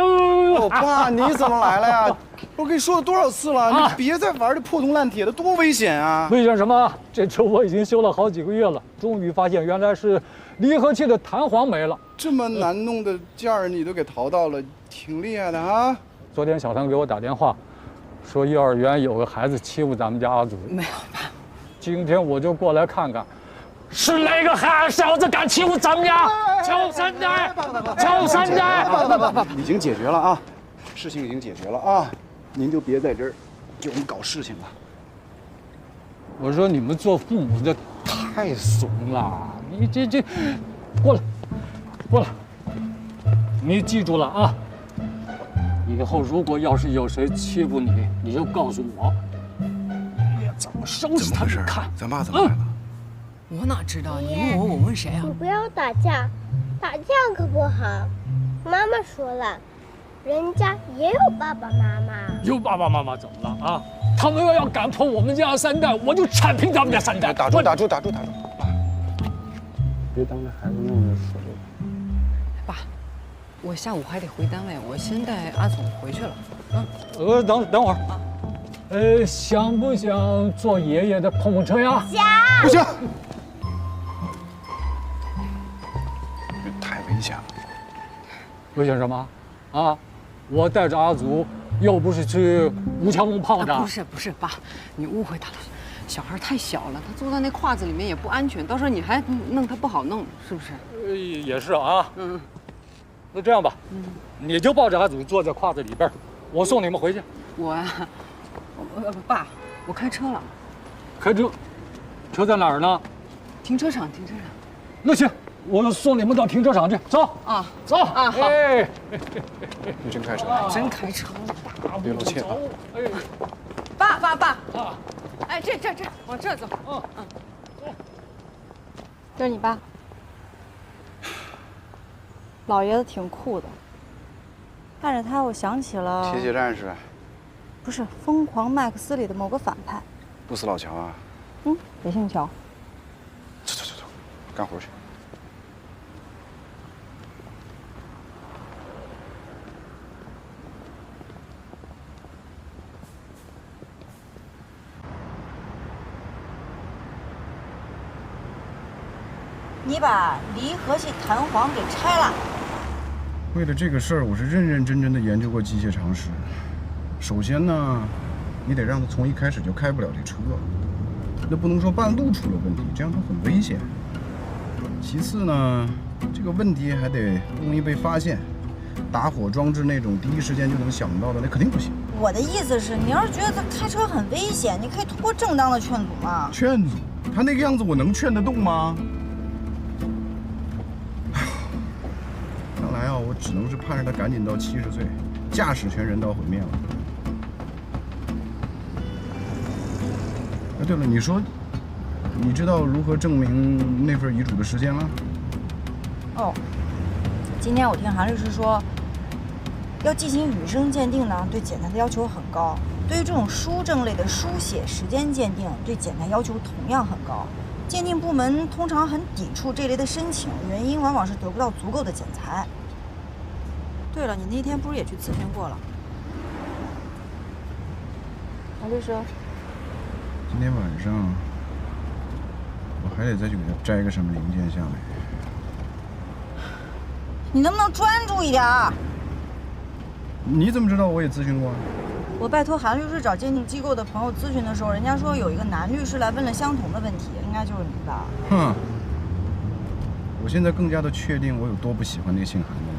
哦，爸，你怎么来了呀？我跟你说了多少次了，你别再玩这破铜烂铁的，多危险啊！危险什么？这车我已经修了好几个月了，终于发现原来是离合器的弹簧没了。这么难弄的件儿你都给淘到了，挺厉害的啊！昨天小唐给我打电话，说幼儿园有个孩子欺负咱们家阿祖。没有吧？今天我就过来看看，是哪个憨小子敢欺负咱们家乔三仔？乔三仔！已经解决了啊，事情已经解决了啊，您就别在这儿给我们搞事情了。我说你们做父母的太怂了，你这，过来，你记住了啊！以后如果要是有谁欺负你，你就告诉我，怎么收拾他们看。咱爸怎么来了？我哪知道？你问我，我问谁啊？你不要打架，打架可不好。妈妈说了，人家也有爸爸妈妈。有爸爸妈妈怎么了啊？他们要敢碰我们家3代，我就铲平他们家3代。打住！别当着孩子面说这个。爸，我下午还得回单位，我先带阿祖回去了。等会儿，想不想坐爷爷的碰碰车呀？想。不行，这太危险了。危险什么？啊，我带着阿祖又不是去吴强龙泡的。不是，爸，你误会他了。小孩太小了，他坐在那胯子里面也不安全，到时候你还弄他不好弄，是不是？也是啊。那这样吧，你就抱着阿祖坐在胯子里边，我送你们回去。我呀，爸，我开车了。开车？车在哪儿呢？停车场。那行，我送你们到停车场去。走啊，走啊！好。你真开车？真开车。别露怯啊！爸。哎，这，往这走。这是你爸。老爷子挺酷的，看着他，我想起了铁血战士，不是《疯狂麦克斯》里的某个反派，不死老乔啊。也姓乔。走，干活去。你把离合器弹簧给拆了。为了这个事儿，我是认认真真的研究过机械常识。首先呢，你得让他从一开始就开不了这车，那不能说半路出了问题，这样他很危险。其次呢，这个问题还得不容易被发现，打火装置那种第一时间就能想到的，那肯定不行。我的意思是，你要是觉得他开车很危险，你可以通过正当的劝阻嘛。劝阻？他那个样子，我能劝得动吗？看来啊，我只能是盼着他赶紧到70岁，驾驶权人道毁灭了。对了，你说，你知道如何证明那份遗嘱的时间了？哦，今天我听韩律师说，要进行语声鉴定呢，对检材的要求很高。对于这种书证类的书写时间鉴定，对检材要求同样很高。鉴定部门通常很抵触这类的申请，原因往往是得不到足够的检材。对了，你那天不是也去咨询过了？韩律师。今天晚上我还得再去给他摘个什么零件下来。你能不能专注一点儿？你怎么知道我也咨询过？我拜托韩律师找鉴定机构的朋友咨询的时候，人家说有一个男律师来问了相同的问题，应该就是你吧？哼！我现在更加的确定我有多不喜欢那个姓韩的了。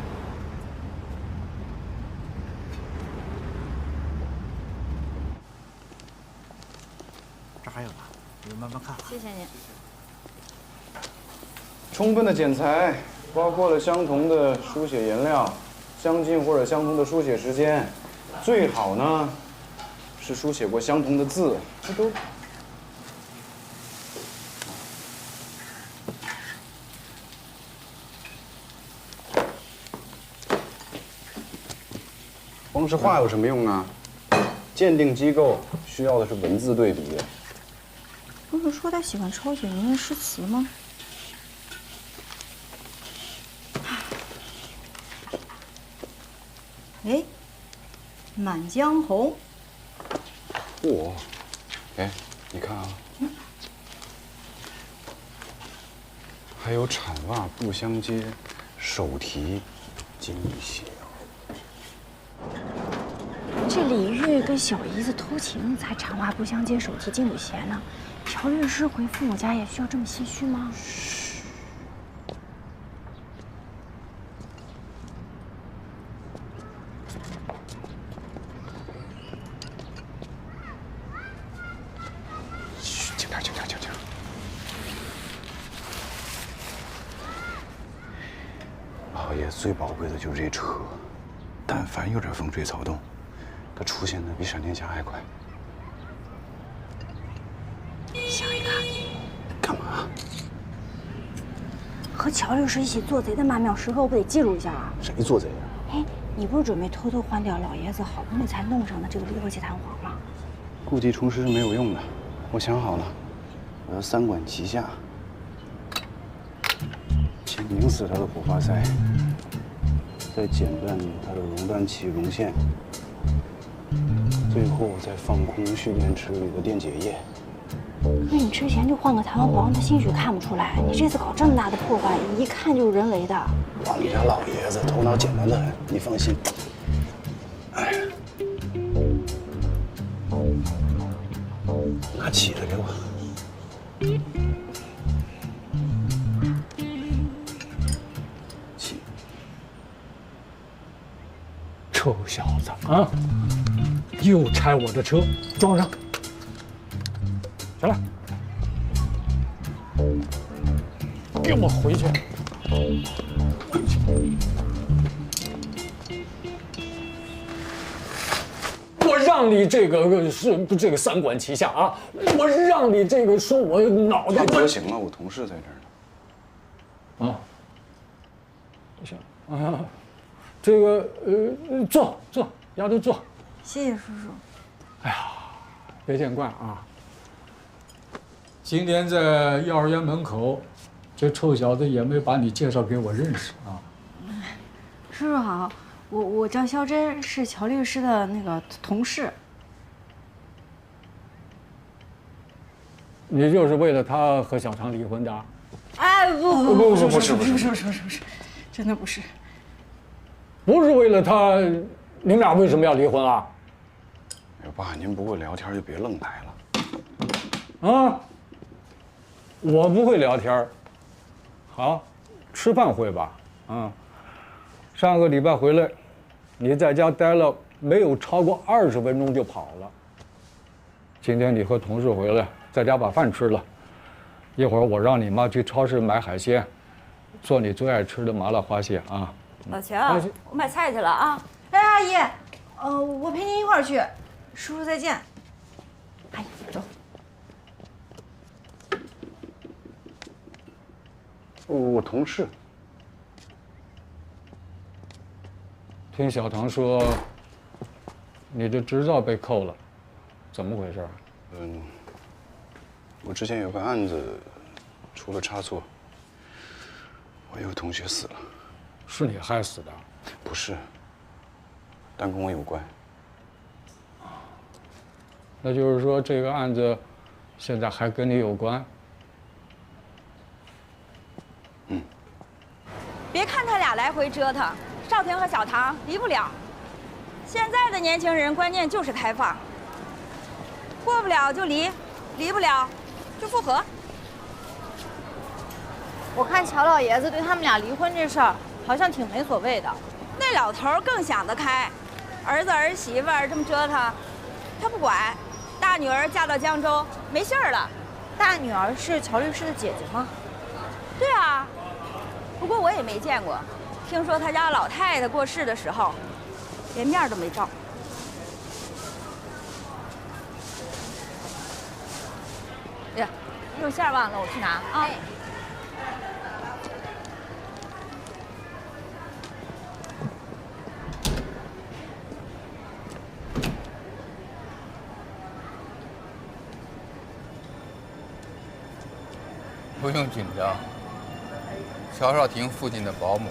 还有呢，你们慢慢看。谢谢您。充分的检材包括了相同的书写颜料、相近或者相同的书写时间，最好呢是书写过相同的字，这都。光是画有什么用啊？鉴定机构需要的是文字对比。不是说他喜欢抄写名人诗词吗？哎，《满江红》。嚯！哎，你看啊，还有铲袜不相接，手提金玉鞋。这李煜跟小姨子偷情才铲袜不相接，手提金缕鞋呢。乔律师回父母家也需要这么心虚吗？嘘。嘘，轻点，轻点，轻点。老爷最宝贵的就是这车，但凡有点风吹草动，它出现的比闪电侠还快。小一个，干嘛？和乔律师一起做贼的曼妙时刻，我不得记录一下啊？谁做贼呀？哎，你不是准备偷偷换掉老爷子好不容易才弄上的这个离合器弹簧吗？故技重施是没有用的，我想好了，我要三管齐下，先拧死他的火花塞，再剪断它的熔断器熔线，最后再放空蓄电池里的电解液。那你之前就换个弹簧簧，他兴许看不出来。你这次搞这么大的破坏，一看就是人为的。王你家老爷子头脑简单的很，你放心。哎，拿起来给我。起。臭小子啊！又拆我的车，装上。起来，给我回去！我让你这个三管齐下啊！我让你这个说我脑袋不行了，我同事在这儿呢。啊，不行啊，这个坐，丫头坐。谢谢叔叔。哎呀，别见怪啊。今天在幼儿园门口，这臭小子也没把你介绍给我认识啊。叔叔好，我叫肖珍，是乔律师的那个同事。你就是为了他和小常离婚的？哎，不是，真的不是。不是为了他，你们俩为什么要离婚啊？哎，爸，您不会聊天就别愣来了。啊？我不会聊天好，吃饭会吧？啊，上个礼拜回来，你在家待了没有超过20分钟就跑了。今天你和同事回来，在家把饭吃了，一会儿我让你妈去超市买海鲜，做你最爱吃的麻辣花蟹啊。老乔，我买菜去了啊。哎，阿姨，我陪您一块儿去。叔叔再见。阿姨，走。我同事。听小唐说，你的执照被扣了，怎么回事？我之前有个案子出了差错，我有个同学死了。是你害死的？不是，但跟我有关。那就是说这个案子现在还跟你有关？别看他俩来回折腾，少廷和小唐离不了。现在的年轻人观念就是开放，过不了就离，离不了就复合。我看乔老爷子对他们俩离婚这事儿好像挺没所谓的。那老头更想得开，儿子儿媳妇儿这么折腾，他不管。大女儿嫁到江州没信儿了。大女儿是乔律师的姐姐吗？对啊。不过我也没见过，听说他家老太太过世的时候，连面都没照。呀，肉馅忘了，我去拿啊。不用紧张。乔少廷附近的保姆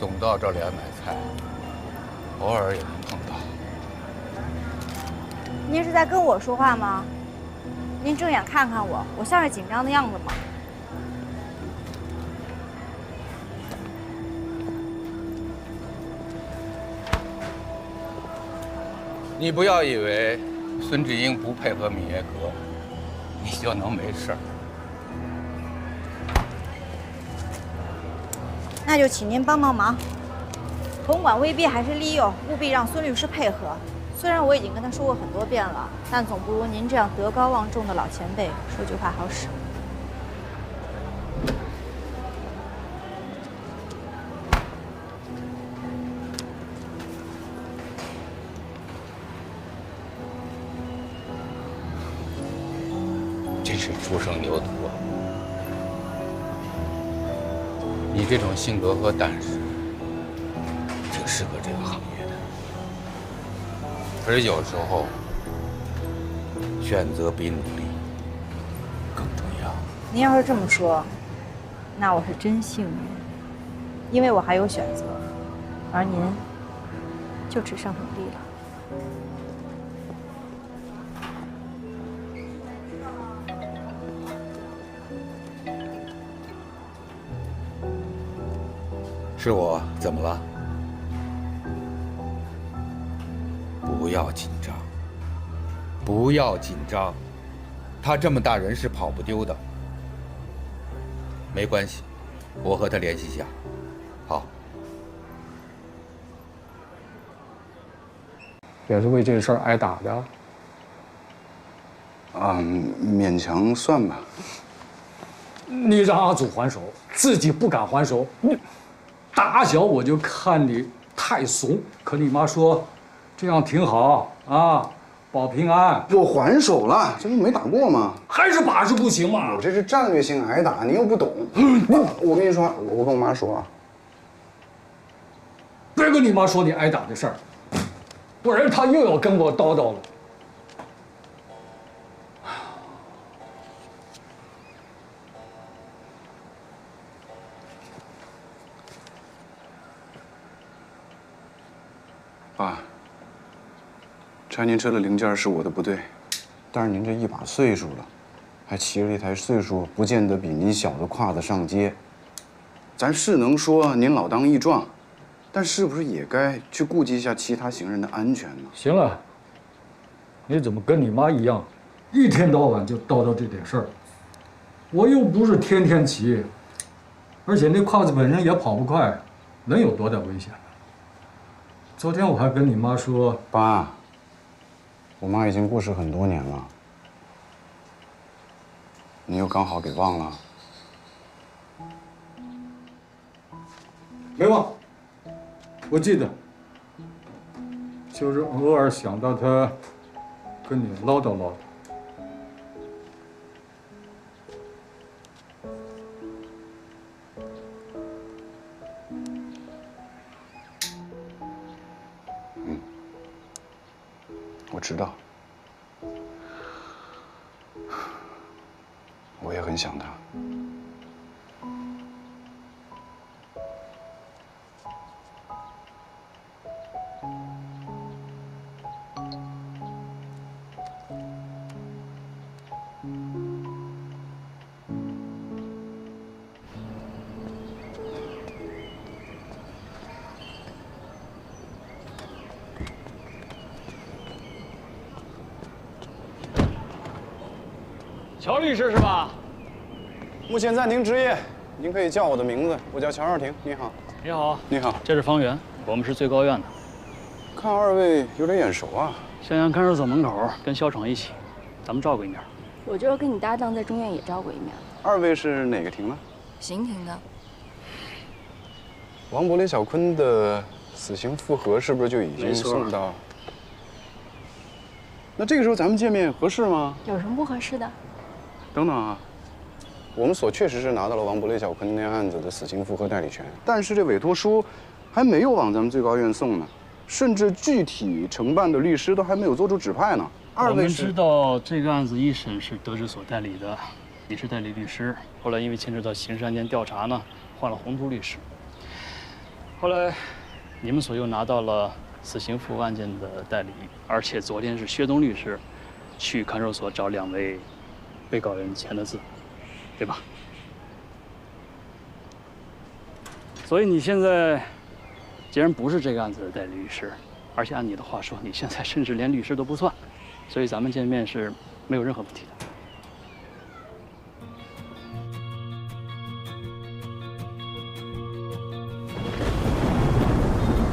总到这里来买菜，偶尔也能碰到。您是在跟我说话吗？您正眼看看我，我像是紧张的样子吗？你不要以为孙志英不配合米耶格，你就能没事儿。那就请您帮帮忙，甭管威逼还是利诱，务必让孙律师配合。虽然我已经跟他说过很多遍了，但总不如您这样德高望重的老前辈说句话好使。真是初生牛犊啊！你这种性格和胆识，挺适合这个行业的。可是有时候，选择比努力更重要。您要是这么说，那我是真幸运，因为我还有选择。而您就只剩努力了。是我，怎么了？不要紧张，不要紧张，他这么大人是跑不丢的。没关系，我和他联系一下。好。也是为这事儿挨打的。勉强算吧。你让阿祖还手，自己不敢还手，你打小我就看你太怂。可你妈说，这样挺好啊，保平安。我还手了，这不没打过吗？还是把式不行吗？我这是战略性挨打，你又不懂。我跟你说，我跟我妈说啊，别跟你妈说你挨打的事儿，不然她又要跟我叨叨了。爸，拆您车的零件是我的不对，但是您这一把岁数了，还骑着一台岁数不见得比您小的胯子上街，咱是能说您老当益壮，但是不是也该去顾及一下其他行人的安全呢？行了，你怎么跟你妈一样，一天到晚就叨叨这点事儿？我又不是天天骑，而且那胯子本身也跑不快，能有多大危险？昨天我还跟你妈说，爸，我妈已经过世很多年了，你又刚好给忘了。没忘，我记得，就是偶尔想到她，跟你唠叨唠叨。我知道，我也很想他。乔律师是吧？目前暂停执业，您可以叫我的名字，我叫乔少廷。你好。你好。你好。这是方圆，我们是最高院的。看二位有点眼熟啊。襄阳看守所门口跟肖闯一起，咱们照过一面。我就是跟你搭档在中院也照过一面。二位是哪个庭的？刑庭的。王博、雷小坤的死刑复核是不是就已经送到？那这个时候咱们见面合适吗？有什么不合适的？等等啊，我们所确实是拿到了王博、雷小坤那案子的死刑复核代理权，但是这委托书还没有往咱们最高院送呢，甚至具体承办的律师都还没有做出指派呢。我们知道这个案子一审是德智所代理的，你是代理律师，后来因为牵扯到刑事案件调查呢，换了宏图律师。后来你们所又拿到了死刑复核案件的代理，而且昨天是薛东律师去看守所找2位被告人签的字，对吧？所以你现在既然不是这个案子的代理律师，而且按你的话说，你现在甚至连律师都不算，所以咱们见面是没有任何问题的。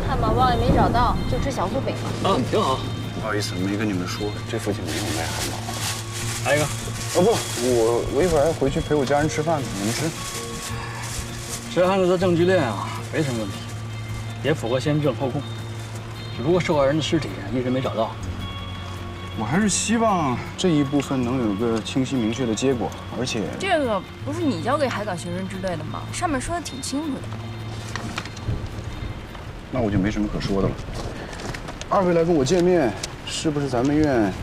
汉堡包也没找到，就吃小酥饼了。啊，挺好。不好意思，没跟你们说，这附近没有卖汉堡。来一个。哦不，我一会儿要回去陪我家人吃饭，你们吃。这案子的证据链啊，没什么问题，也符合先证后供，只不过受害人的尸体一直没找到。我还是希望这一部分能有个清晰明确的结果，而且这个不是你交给海港刑侦支队的吗？上面说的挺清楚的。那我就没什么可说的了。二位来跟我见面，是不是咱们院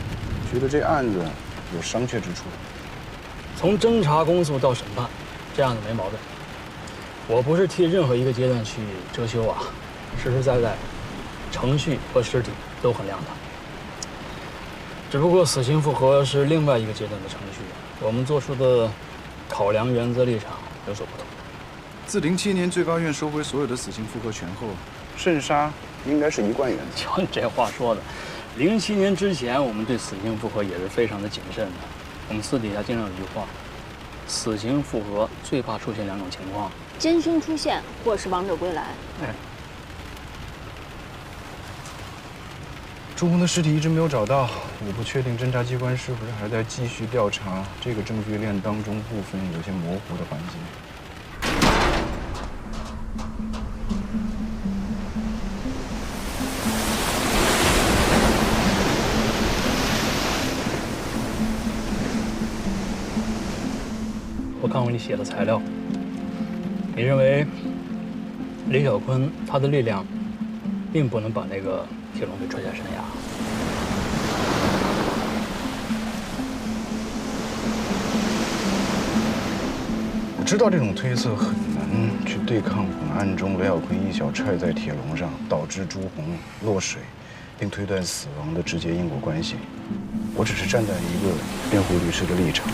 觉得这案子有商榷之处？从侦查、公诉到审判，这案子没毛病。我不是替任何一个阶段去遮羞啊，实实在在，程序和实体都很亮堂。只不过死刑复核是另外一个阶段的程序，我们做出的考量原则立场有所不同。自07年最高院收回所有的死刑复核权后，慎杀应该是一贯原则。瞧你这话说的，07年之前，我们对死刑复核也是非常的谨慎的。我们私底下经常有句话：死刑复核最怕出现2种情况：真凶出现，或是亡者归来。朱红的尸体一直没有找到，我不确定侦查机关是不是还在继续调查这个证据链当中部分有些模糊的环节。我看过你写的材料，你认为李小坤他的力量并不能把那个铁笼给拽下山崖。我知道这种推测很难去对抗本案中韦小坤一脚踹在铁笼上，导致朱红落水，并推断死亡的直接因果关系。我只是站在一个辩护律师的立场，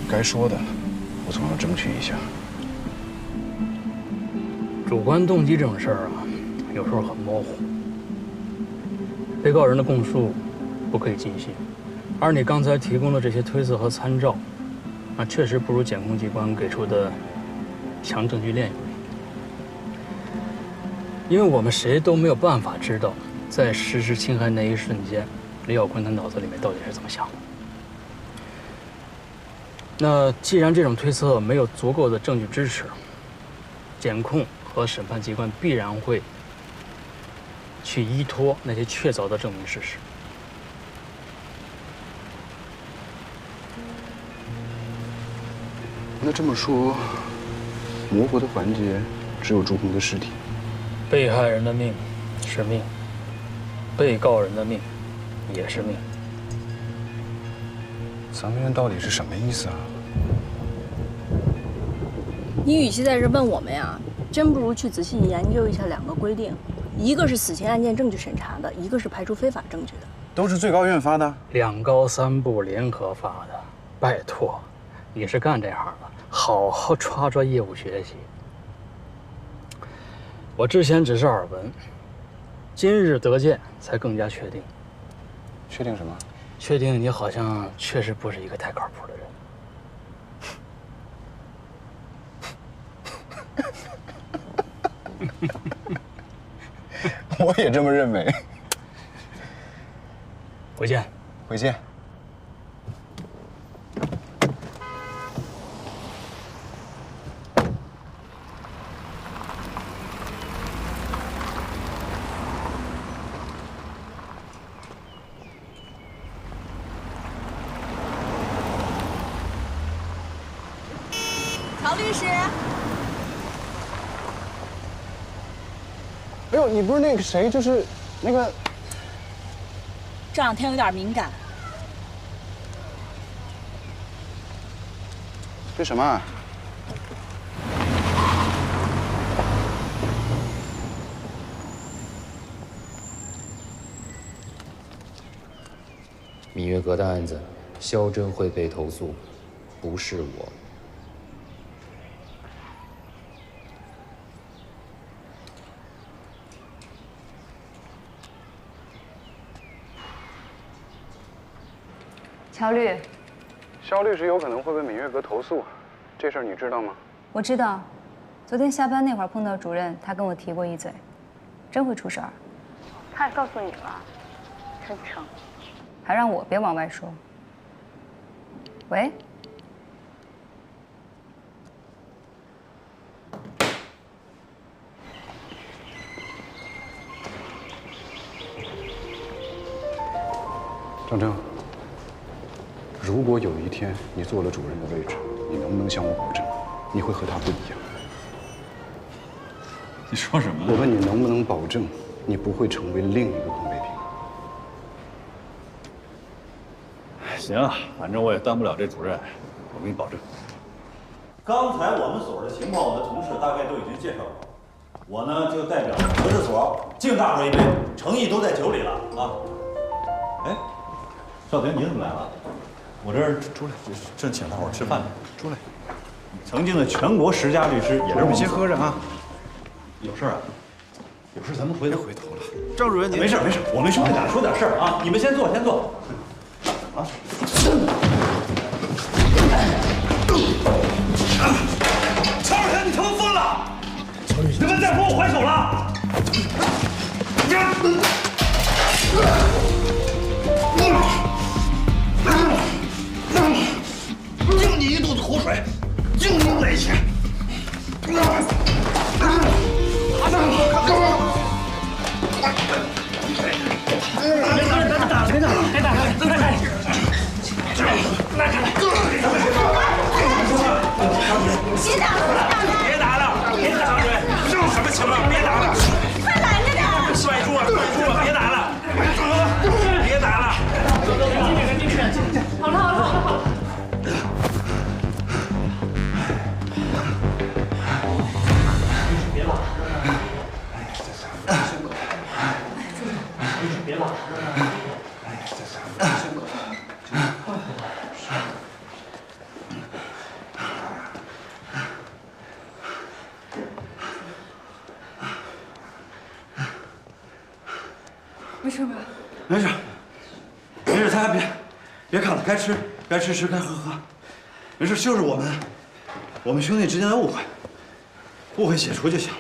该说的我总要争取一下。主观动机这种事儿啊，有时候很模糊。被告人的供述不可以尽信，而你刚才提供的这些推测和参照，那确实不如检控机关给出的强证据链有力。因为我们谁都没有办法知道，在实施侵害那一瞬间，李小坤他脑子里面到底是怎么想的。那既然这种推测没有足够的证据支持，检控和审判机关必然会去依托那些确凿的证明事实。那这么说，模糊的环节只有朱红的尸体。被害人的命是命，被告人的命也是命。咱们院到底是什么意思啊？你与其在这问我们呀，真不如去仔细研究一下2个规定，一个是死刑案件证据审查的，一个是排除非法证据的。都是最高院发的，2高3部联合发的。拜托，你是干这行的，好好抓抓业务学习。我之前只是耳闻，今日得见才更加确定。确定什么？确定你好像确实不是一个太靠谱的人。我也这么认为。回见。回见。曹律师。哎呦，你不是那个谁，就是那个……这2天有点敏感。这什么啊？芈月阁的案子，肖珍会被投诉，不是我。乔律，肖律师有可能会被芈月阁投诉，这事儿你知道吗？我知道，昨天下班那会儿碰到主任，他跟我提过一嘴，真会出事儿。他也告诉你了，真成，还让我别往外说。喂，张征。如果有一天你做了主任的位置，你能不能向我保证，你会和他不一样？你说什么？我问你能不能保证，你不会成为另一个孔北平？行，反正我也当不了这主任，我给你保证。刚才我们所的情况，我的同事大概都已经介绍过。我呢就代表德智所敬大伙一杯，诚意都在酒里了啊！哎，少平，你怎么来了？我这儿出来，正请大伙吃饭呢。出来。曾经的全国10家律师也是我们。先喝着啊。有事啊？有事咱们回头了。赵主任，您没事，我们兄弟俩说点事儿啊，你们先坐，先坐。啊。曹少天，你他妈疯了！你们再给我还手了！就你一肚子苦水，就你委屈。别打了！别打了！这有什么情况？别打了！快拦着点！摔住了！别打了！别打了！好了。别拉！别拉！没事吧？没事，大家别看了，该吃该喝。没事，就是我们兄弟之间的误会解除就行了。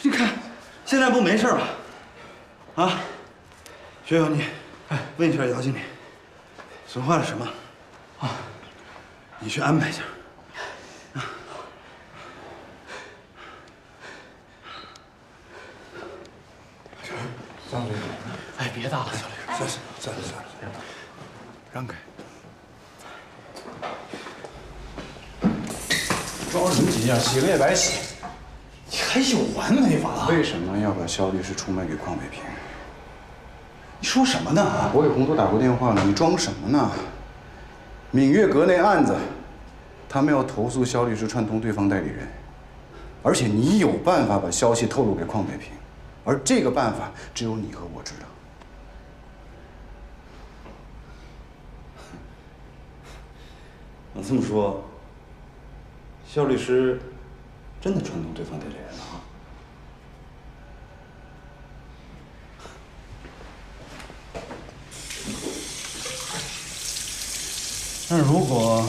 你看，现在不没事吗？啊，学友你，问一下姚经理，损坏了什么？啊，你去安排一下。张主任，哎，别打了，小李，算了，让开。着什么急啊？洗了也白洗。你还有完没完了？为什么要把肖律师出卖给邝北平？你说什么呢？我给洪都打过电话了，你装什么呢？闽粤阁那案子，他们要投诉肖律师串通对方代理人，而且你有办法把消息透露给邝北平。而这个办法只有你和我知道。那这么说，肖律师真的串通对方代理人了啊？那如果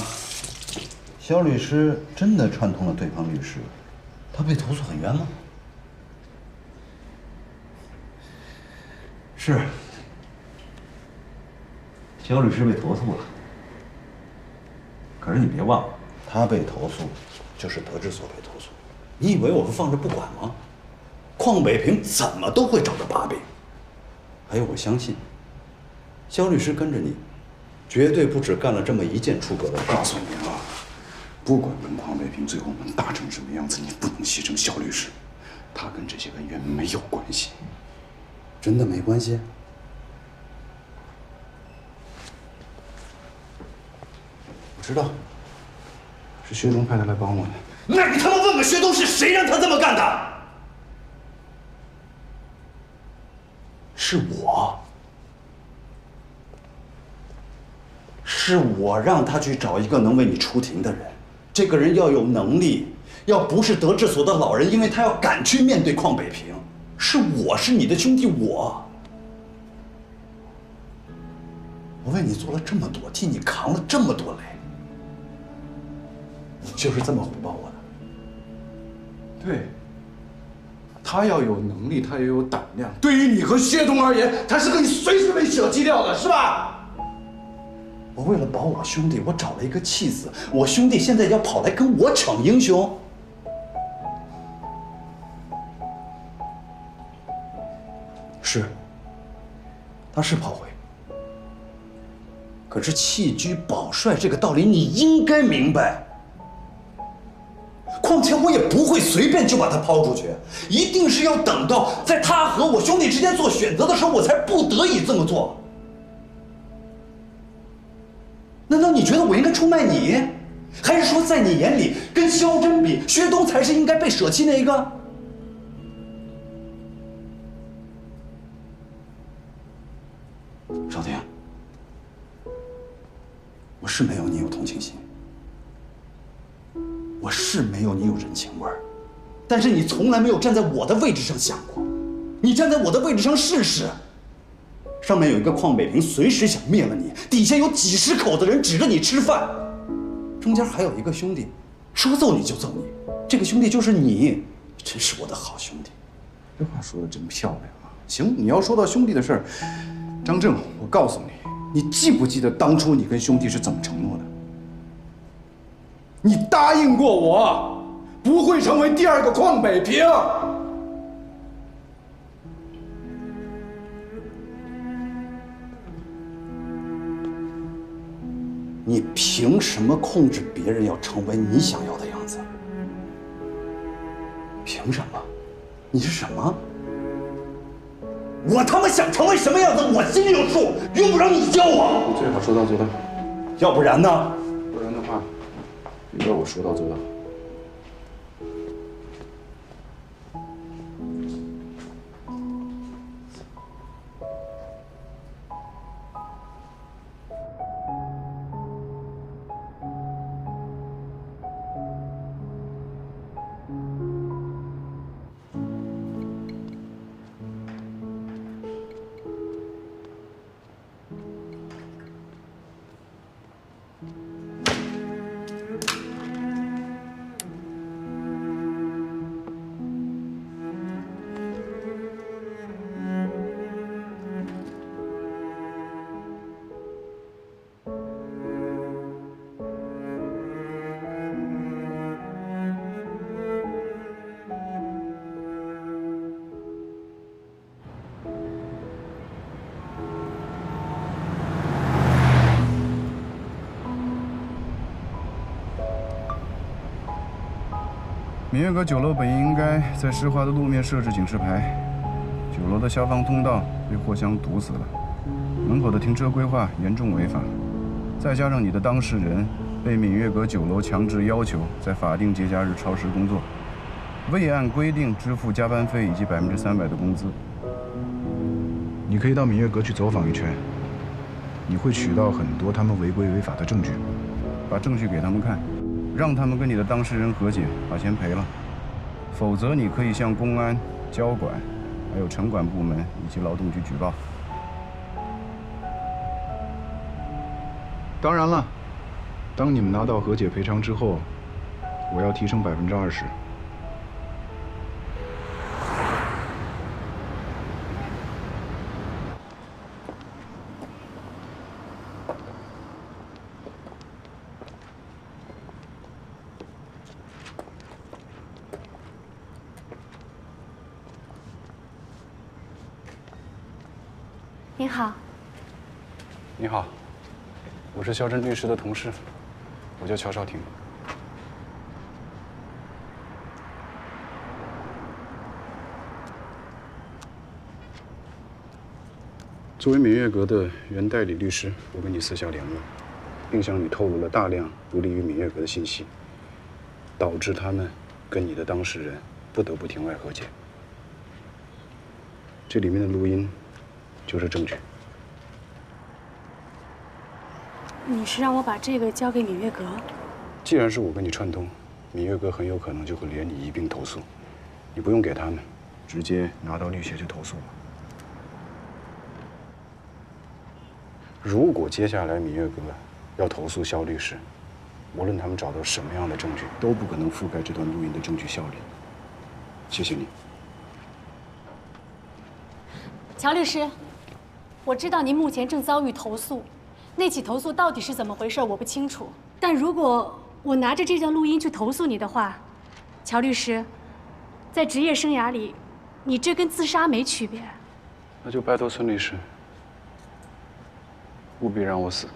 肖律师真的串通了对方律师，他被投诉很冤吗？是，肖律师被投诉了。可是你别忘了，他被投诉，就是德智所被投诉。你以为我们放着不管吗？邝北平怎么都会找到把柄。还有，我相信，肖律师跟着你，绝对不止干了这么一件出格的事。告诉你啊，不管跟邝北平最后能打成什么样子，你不能牺牲肖律师，他跟这些恩怨没有关系。真的没关系？我知道，是薛东派他来帮我的。那你他妈问问薛东是谁让他这么干的？是我，是我让他去找一个能为你出庭的人。这个人要有能力，要不是德智所的老人，因为他要敢去面对邝北平。是你的兄弟，我为你做了这么多，替你扛了这么多累，你就是这么回报我的。对，他要有能力，他也有胆量。对于你和薛东而言，他是可以随时被舍弃掉的，是吧？我为了保我兄弟，我找了一个弃子，我兄弟现在要跑来跟我逞英雄。是，他是炮灰，可是弃车保帅这个道理你应该明白。况且我也不会随便就把他抛出去，一定是要等到在他和我兄弟之间做选择的时候，我才不得已这么做。难道你觉得我应该出卖你，还是说在你眼里跟肖真比，薛东才是应该被舍弃那一个？是没有你有同情心，我是没有你有人情味儿，但是你从来没有站在我的位置上想过。你站在我的位置上试试，上面有一个矿北平，随时想灭了你；底下有几十口子人指着你吃饭，中间还有一个兄弟，说揍你就揍你。这个兄弟就是你，真是我的好兄弟。这话说的真漂亮啊！行，你要说到兄弟的事儿，张正，我告诉你，你记不记得当初你跟兄弟是怎么承诺的？你答应过我，不会成为第二个邝北平。你凭什么控制别人要成为你想要的样子？凭什么？你是什么？我他妈想成为什么样子，我心里有数，用不着你教我。你最好说到做到，要不然呢？不然的话，你要我说到做到。闽悦阁酒楼本应该在施华的路面设置警示牌，酒楼的消防通道被货箱堵死了，门口的停车规划严重违法，再加上你的当事人被闽悦阁酒楼强制要求在法定节假日超时工作，未按规定支付加班费以及300%的工资。你可以到闽悦阁去走访一圈，你会取到很多他们违规违法的证据，把证据给他们看。让他们跟你的当事人和解，把钱赔了，否则你可以向公安、交管，还有城管部门以及劳动局举报。当然了，当你们拿到和解赔偿之后，我要提成20%。您好。你好，我是肖真律师的同事，我叫乔少廷。作为闽悦阁的原代理律师，我跟你私下联络，并向你透露了大量不利于闽悦阁的信息，导致他们跟你的当事人不得不庭外和解。这里面的录音就是证据。你是让我把这个交给闽悦阁？既然是我跟你串通，闽悦阁很有可能就会连你一并投诉。你不用给他们，直接拿到律协去投诉吧。如果接下来闽悦阁要投诉肖律师，无论他们找到什么样的证据，都不可能覆盖这段录音的证据效力。谢谢你。乔律师，我知道您目前正遭遇投诉，那起投诉到底是怎么回事我不清楚。但如果我拿着这段录音去投诉你的话，乔律师，在职业生涯里，你这跟自杀没区别。那就拜托孙律师，务必让我死。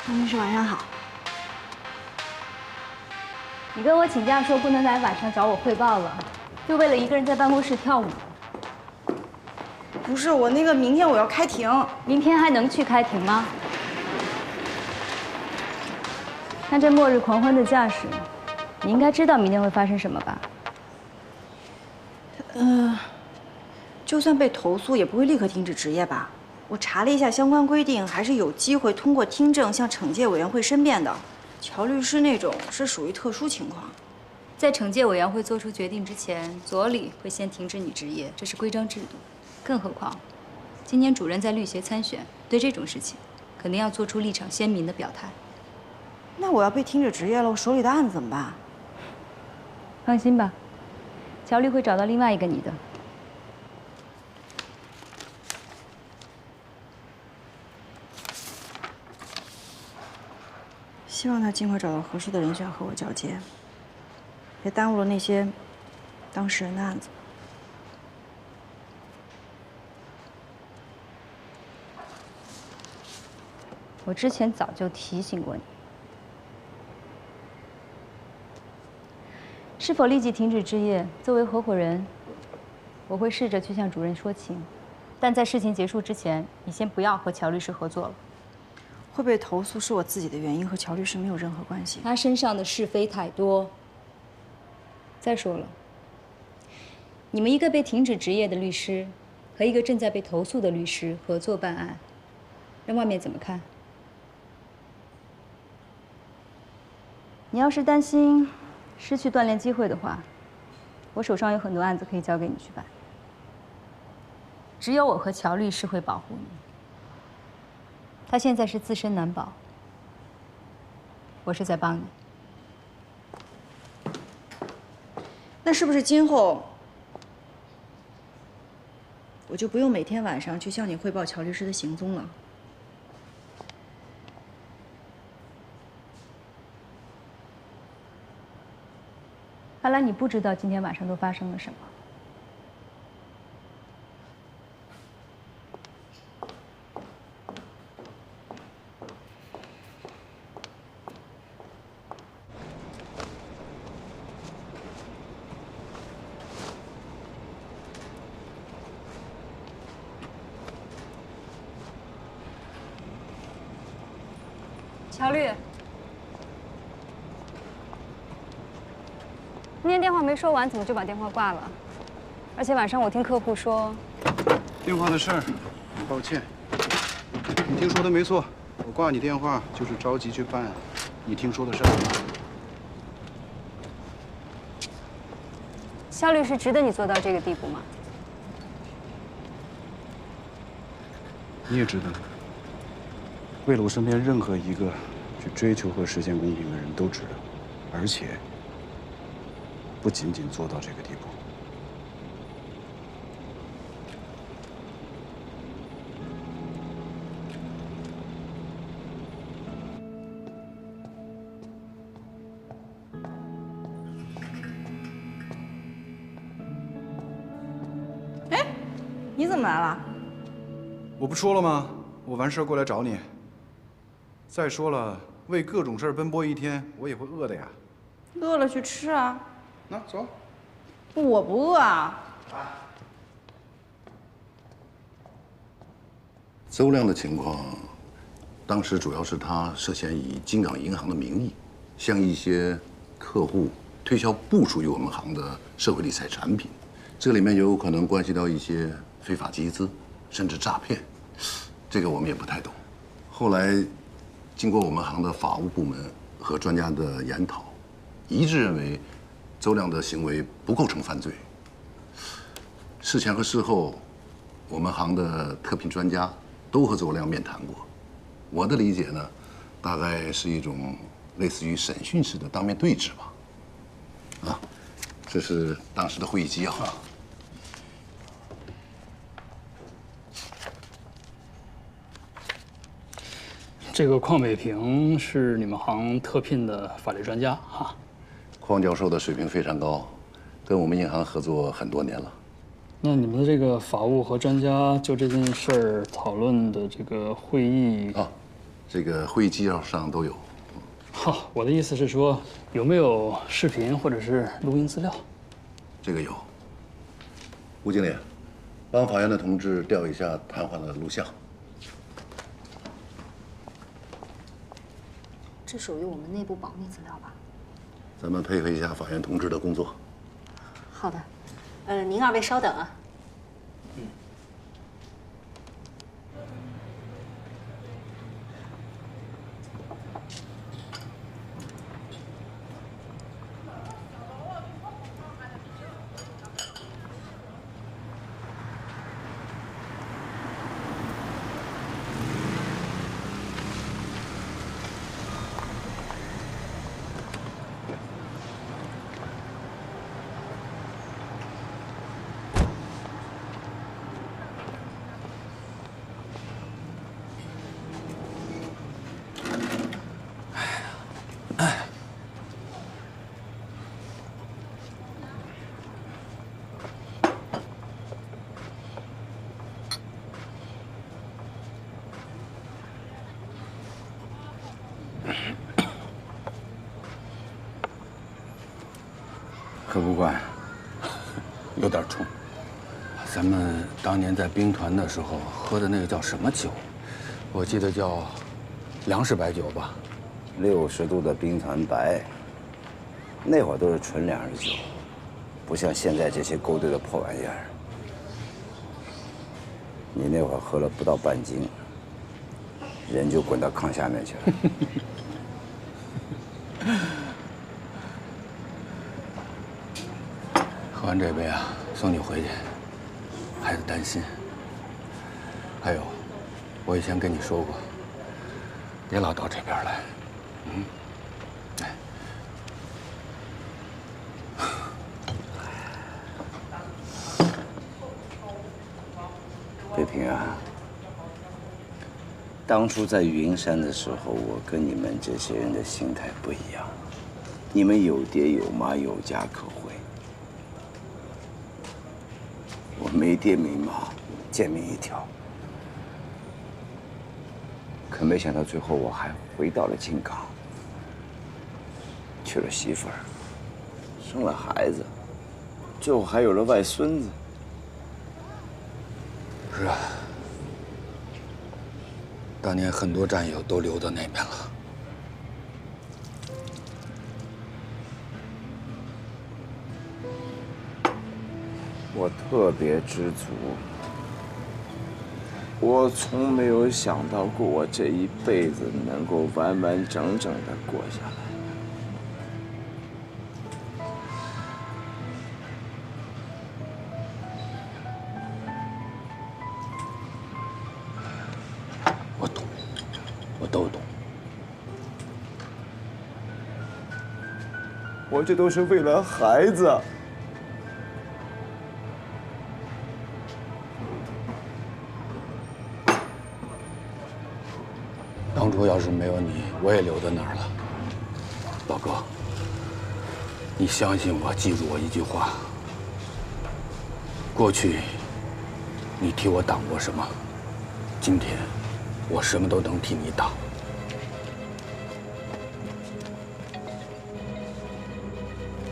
张律师晚上好。你跟我请假说不能来晚上找我汇报了，就为了一个人在办公室跳舞。不是我那个，明天我要开庭。明天还能去开庭吗？看这末日狂欢的架势，你应该知道明天会发生什么吧？就算被投诉，也不会立刻停止执业吧？我查了一下相关规定，还是有机会通过听证向惩戒委员会申辩的。乔律师那种是属于特殊情况，在惩戒委员会做出决定之前，佐理会先停止你执业，这是规章制度。更何况，今年主任在律协参选，对这种事情，肯定要做出立场鲜明的表态。那我要被停止执业了，我手里的案子怎么办？放心吧，乔律会找到另外一个你的。希望他尽快找到合适的人选和我交接，别耽误了那些当事人的案子。我之前早就提醒过你，是否立即停止执业？作为合伙人，我会试着去向主任说情，但在事情结束之前，你先不要和乔律师合作了。会被投诉是我自己的原因，和乔律师没有任何关系。他身上的是非太多。再说了，你们一个被停止执业的律师，和一个正在被投诉的律师合作办案，让外面怎么看？你要是担心失去锻炼机会的话，我手上有很多案子可以交给你去办。只有我和乔律师会保护你。他现在是自身难保，我是在帮你。那是不是今后我就不用每天晚上去向你汇报乔律师的行踪了？看来你不知道今天晚上都发生了什么。乔律，今天电话没说完，怎么就把电话挂了？而且晚上我听客户说，电话的事儿，很抱歉。你听说的没错，我挂你电话就是着急去办你听说的事儿。肖律师值得你做到这个地步吗？你也知道，为了我身边任何一个去追求和实现公平的人都值得，而且不仅仅做到这个地步。哎，你怎么来了？我不说了吗？我完事儿过来找你。再说了，为各种事儿奔波一天，我也会饿的呀。饿了去吃啊。那走。我不饿啊。邹亮的情况，当时主要是他涉嫌以金港银行的名义，向一些客户推销不属于我们行的社会理财产品，这里面有可能关系到一些非法集资，甚至诈骗，这个我们也不太懂。后来，经过我们行的法务部门和专家的研讨，一致认为邹亮的行为不构成犯罪。事前和事后，我们行的特聘专家都和邹亮面谈过。我的理解呢，大概是一种类似于审讯式的当面对质吧。啊，这是当时的会议纪要啊。这个邝伟平是你们行特聘的法律专家哈。邝教授的水平非常高，跟我们银行合作很多年了。那你们的这个法务和专家就这件事儿讨论的这个会议啊，这个会议纪要上都有。好，我的意思是说，有没有视频或者是录音资料？这个有。吴经理，帮法院的同志调一下谈话的录像。这属于我们内部保密资料吧？咱们配合一下法院同志的工作。好的，您二位稍等啊。何副官，有点冲。咱们当年在兵团的时候喝的那个叫什么酒？我记得叫粮食白酒吧。60度的兵团白，那会儿都是纯粮食酒，不像现在这些勾兑的破玩意儿。你那会儿喝了不到半斤，人就滚到炕下面去了。喝完这杯啊，送你回去，孩子担心。还有，我以前跟你说过，别老到这边来。北平啊，当初在云山的时候，我跟你们这些人的心态不一样。你们有爹有妈有家可回，我没爹没妈，贱命一条。可没想到最后我还回到了金港，娶了媳妇儿，生了孩子，最后还有了外孙子。是啊，当年很多战友都留到那边了。我特别知足，我从没有想到过我这一辈子能够完完整整的过下来。我懂，我都懂。我这都是为了孩子。当初要是没有你，我也留在那儿了。老哥，你相信我，记住我一句话：过去你替我挡过什么，今天我什么都能替你挡。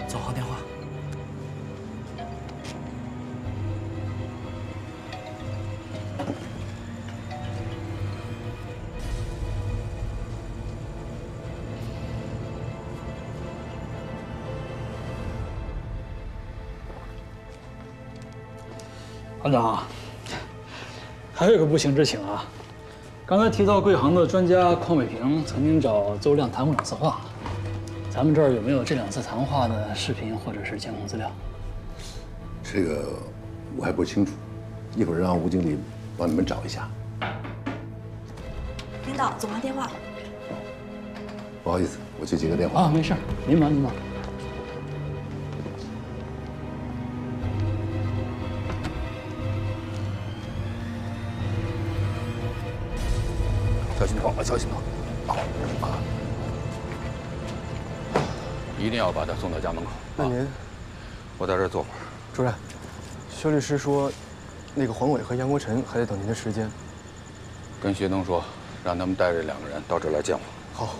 走好电话。团长，还有一个不情之请啊，刚才提到贵行的专家邝伟平曾经找邹亮谈过2次话，咱们这儿有没有这2次谈话的视频或者是监控资料？这个我还不清楚，一会儿让吴经理帮你们找一下。领导，总行电话。不好意思，我去接个电话。啊，没事，您忙您忙。小心跑啊，小心跑！啊！一定要把他送到家门口。那您，我在这儿坐会儿。主任，肖律师说，那个黄伟和杨国臣还在等您的时间。跟薛东说，让他们带着2个人到这儿来见我。好。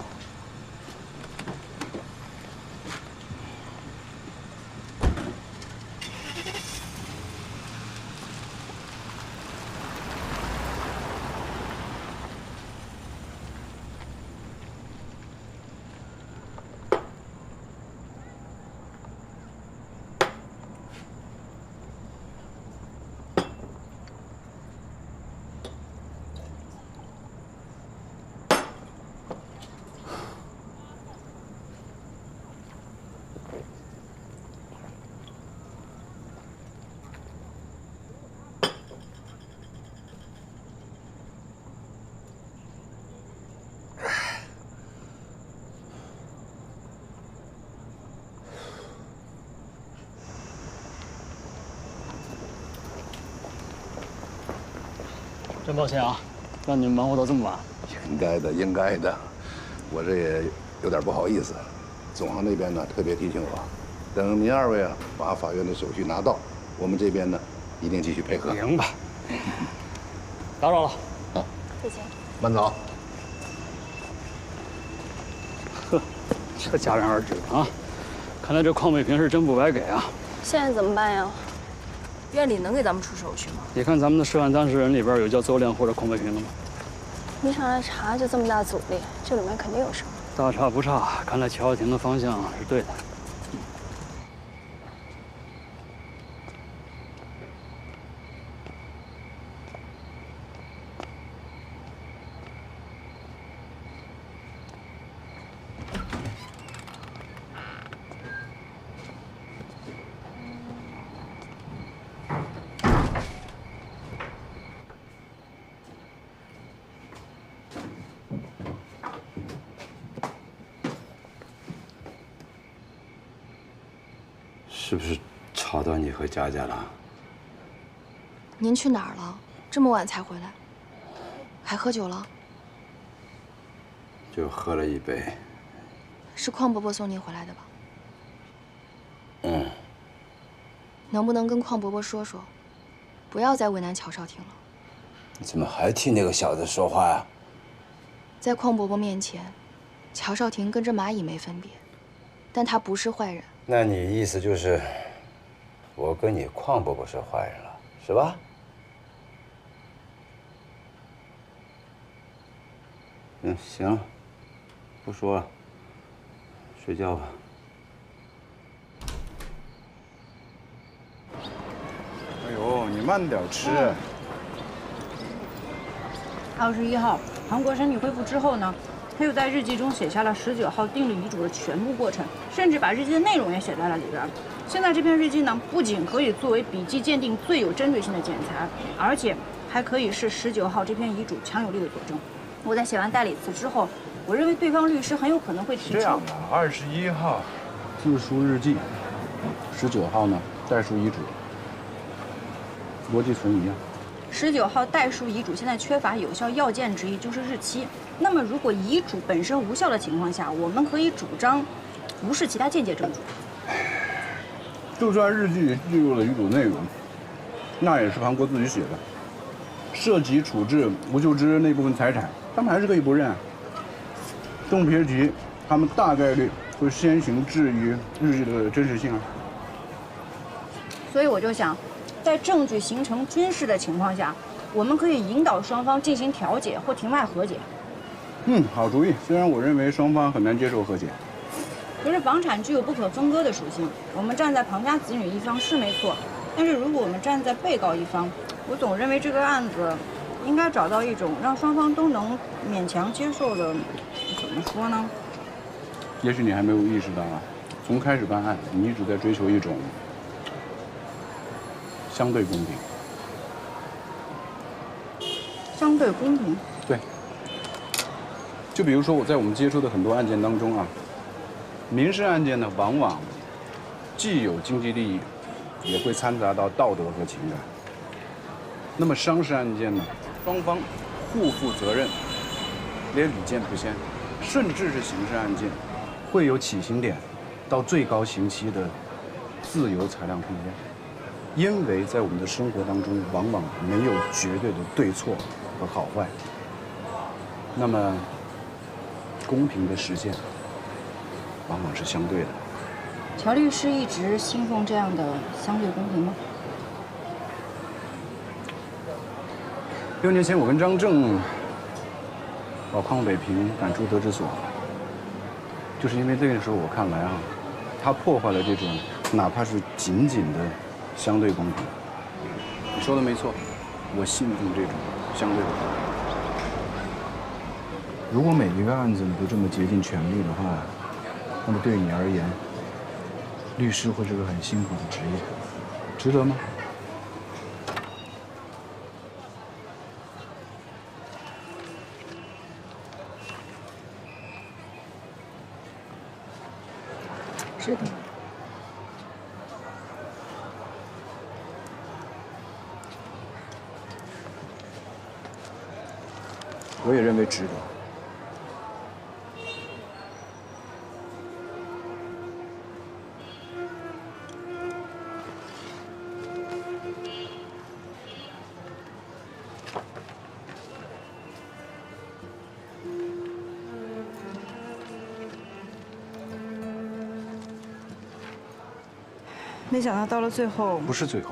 真抱歉啊，让你们忙活到这么晚。应该的，应该的。我这也有点不好意思。总行那边呢特别提醒我，等您2位啊把法院的手续拿到，我们这边呢一定继续配合。明白。打扰了。好，再见。慢走。呵，这戛然而止啊！看来这矿北平是真不白给啊。现在怎么办呀？院里能给咱们出手续吗？你看咱们的涉案当事人里边有叫邹亮或者邝北平的吗？没上来查就这么大阻力，这里面肯定有什么。大差不差，看来乔晓婷的方向是对的。是不是查到你和佳佳了？您去哪儿了？这么晚才回来，还喝酒了？就喝了1杯。是邝伯伯送您回来的吧？嗯。能不能跟邝伯伯说说，不要再为难乔少廷了？你怎么还替那个小子说话呀？在邝伯伯面前，乔少廷跟这蚂蚁没分别，但他不是坏人。那你意思就是，我跟你邝伯伯是坏人了，是吧？行，不说了，睡觉吧。哎呦，你慢点吃。21号，韩国身体恢复之后呢，他又在日记中写下了19号订立遗嘱的全部过程，甚至把日记的内容也写在了里边。现在这篇日记呢，不仅可以作为笔迹鉴定最有针对性的检材，而且还可以是19号这篇遗嘱强有力的佐证。我在写完代理词之后，我认为对方律师很有可能会提出。这样的，21号自述日记，19号呢代述遗嘱，逻辑存疑啊。19号代述遗嘱现在缺乏有效要件之一，就是日期。那么，如果遗嘱本身无效的情况下，我们可以主张无视其他间接证据。就算日记记录了遗嘱内容，那也是韩国自己写的，涉及处置吴秀芝那部分财产，他们还是可以不认啊。更别提他们大概率会先行质疑日记的真实性啊。所以我就想，在证据形成均势的情况下，我们可以引导双方进行调解或庭外和解。好主意。虽然我认为双方很难接受和解，可是房产具有不可分割的属性，我们站在庞家子女一方是没错，但是如果我们站在被告一方，我总认为这个案子应该找到一种让双方都能勉强接受的，怎么说呢？也许你还没有意识到啊，从开始办案，你一直在追求一种相对公平。相对公平？对。就比如说我在我们接触的很多案件当中啊，民事案件呢，往往既有经济利益，也会掺杂到道德和情感。那么商事案件呢，双方互负责任，连屡见不鲜，甚至是刑事案件，会有起刑点到最高刑期的自由裁量空间。因为在我们的生活当中，往往没有绝对的对错和好坏。那么，公平的实践往往是相对的。乔律师一直信奉这样的相对公平吗6年前，我跟张正把邝北平赶出德治所，就是因为那个时候我看来啊，他破坏了这种哪怕是仅仅的相对公平。你说的没错，我信奉这种相对的公平。如果每一个案子你都这么竭尽全力的话，那么对你而言，律师会是个很辛苦的职业，值得吗？值得。我也认为值得。没想到到了最后，不是最后。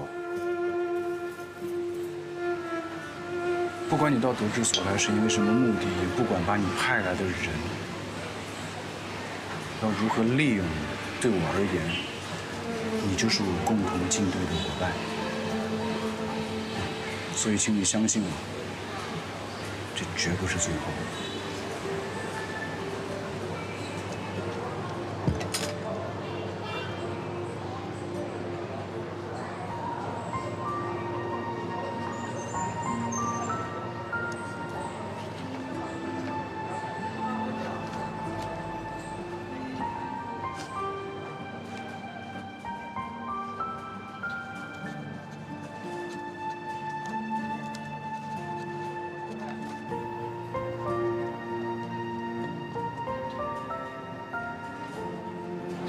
不管你到德治所来是因为什么目的，也不管把你派来的人要如何利用你，对我而言，你就是我共同进退的伙伴。所以，请你相信我，这绝不是最后。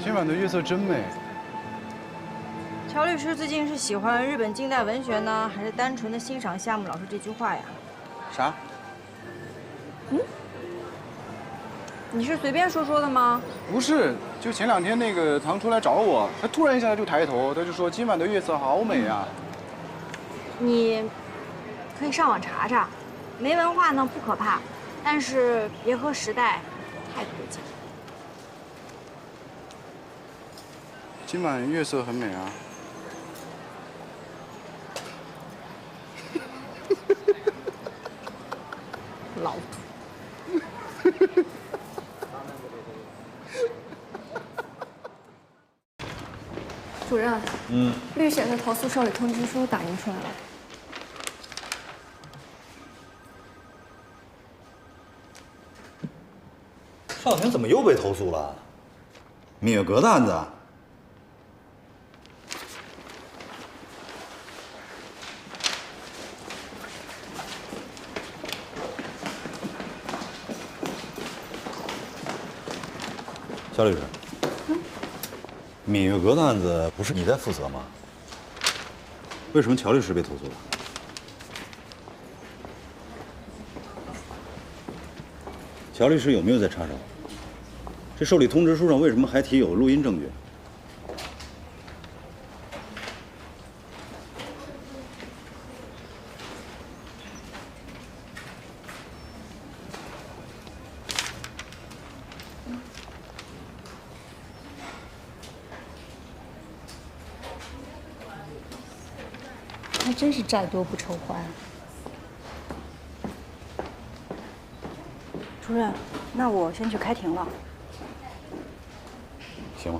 今晚的月色真美。乔律师最近是喜欢日本近代文学呢，还是单纯的欣赏夏目老师这句话呀？啥？你是随便说说的吗？不是，就前2天那个唐出来找我，他突然一下就抬头，他就说今晚的月色好美啊。你可以上网查查，没文化呢不可怕，但是别和时代太脱节。今晚月色很美啊。老土。主任，律师的投诉受理通知书打印出来了。少廷怎么又被投诉了？芈月阁的案子？肖律师，芈月阁的案子不是你在负责吗？为什么乔律师被投诉了？乔律师有没有在插手？这受理通知书上为什么还提有录音证据？还真是债多不愁还。主任，那我先去开庭了。行吧。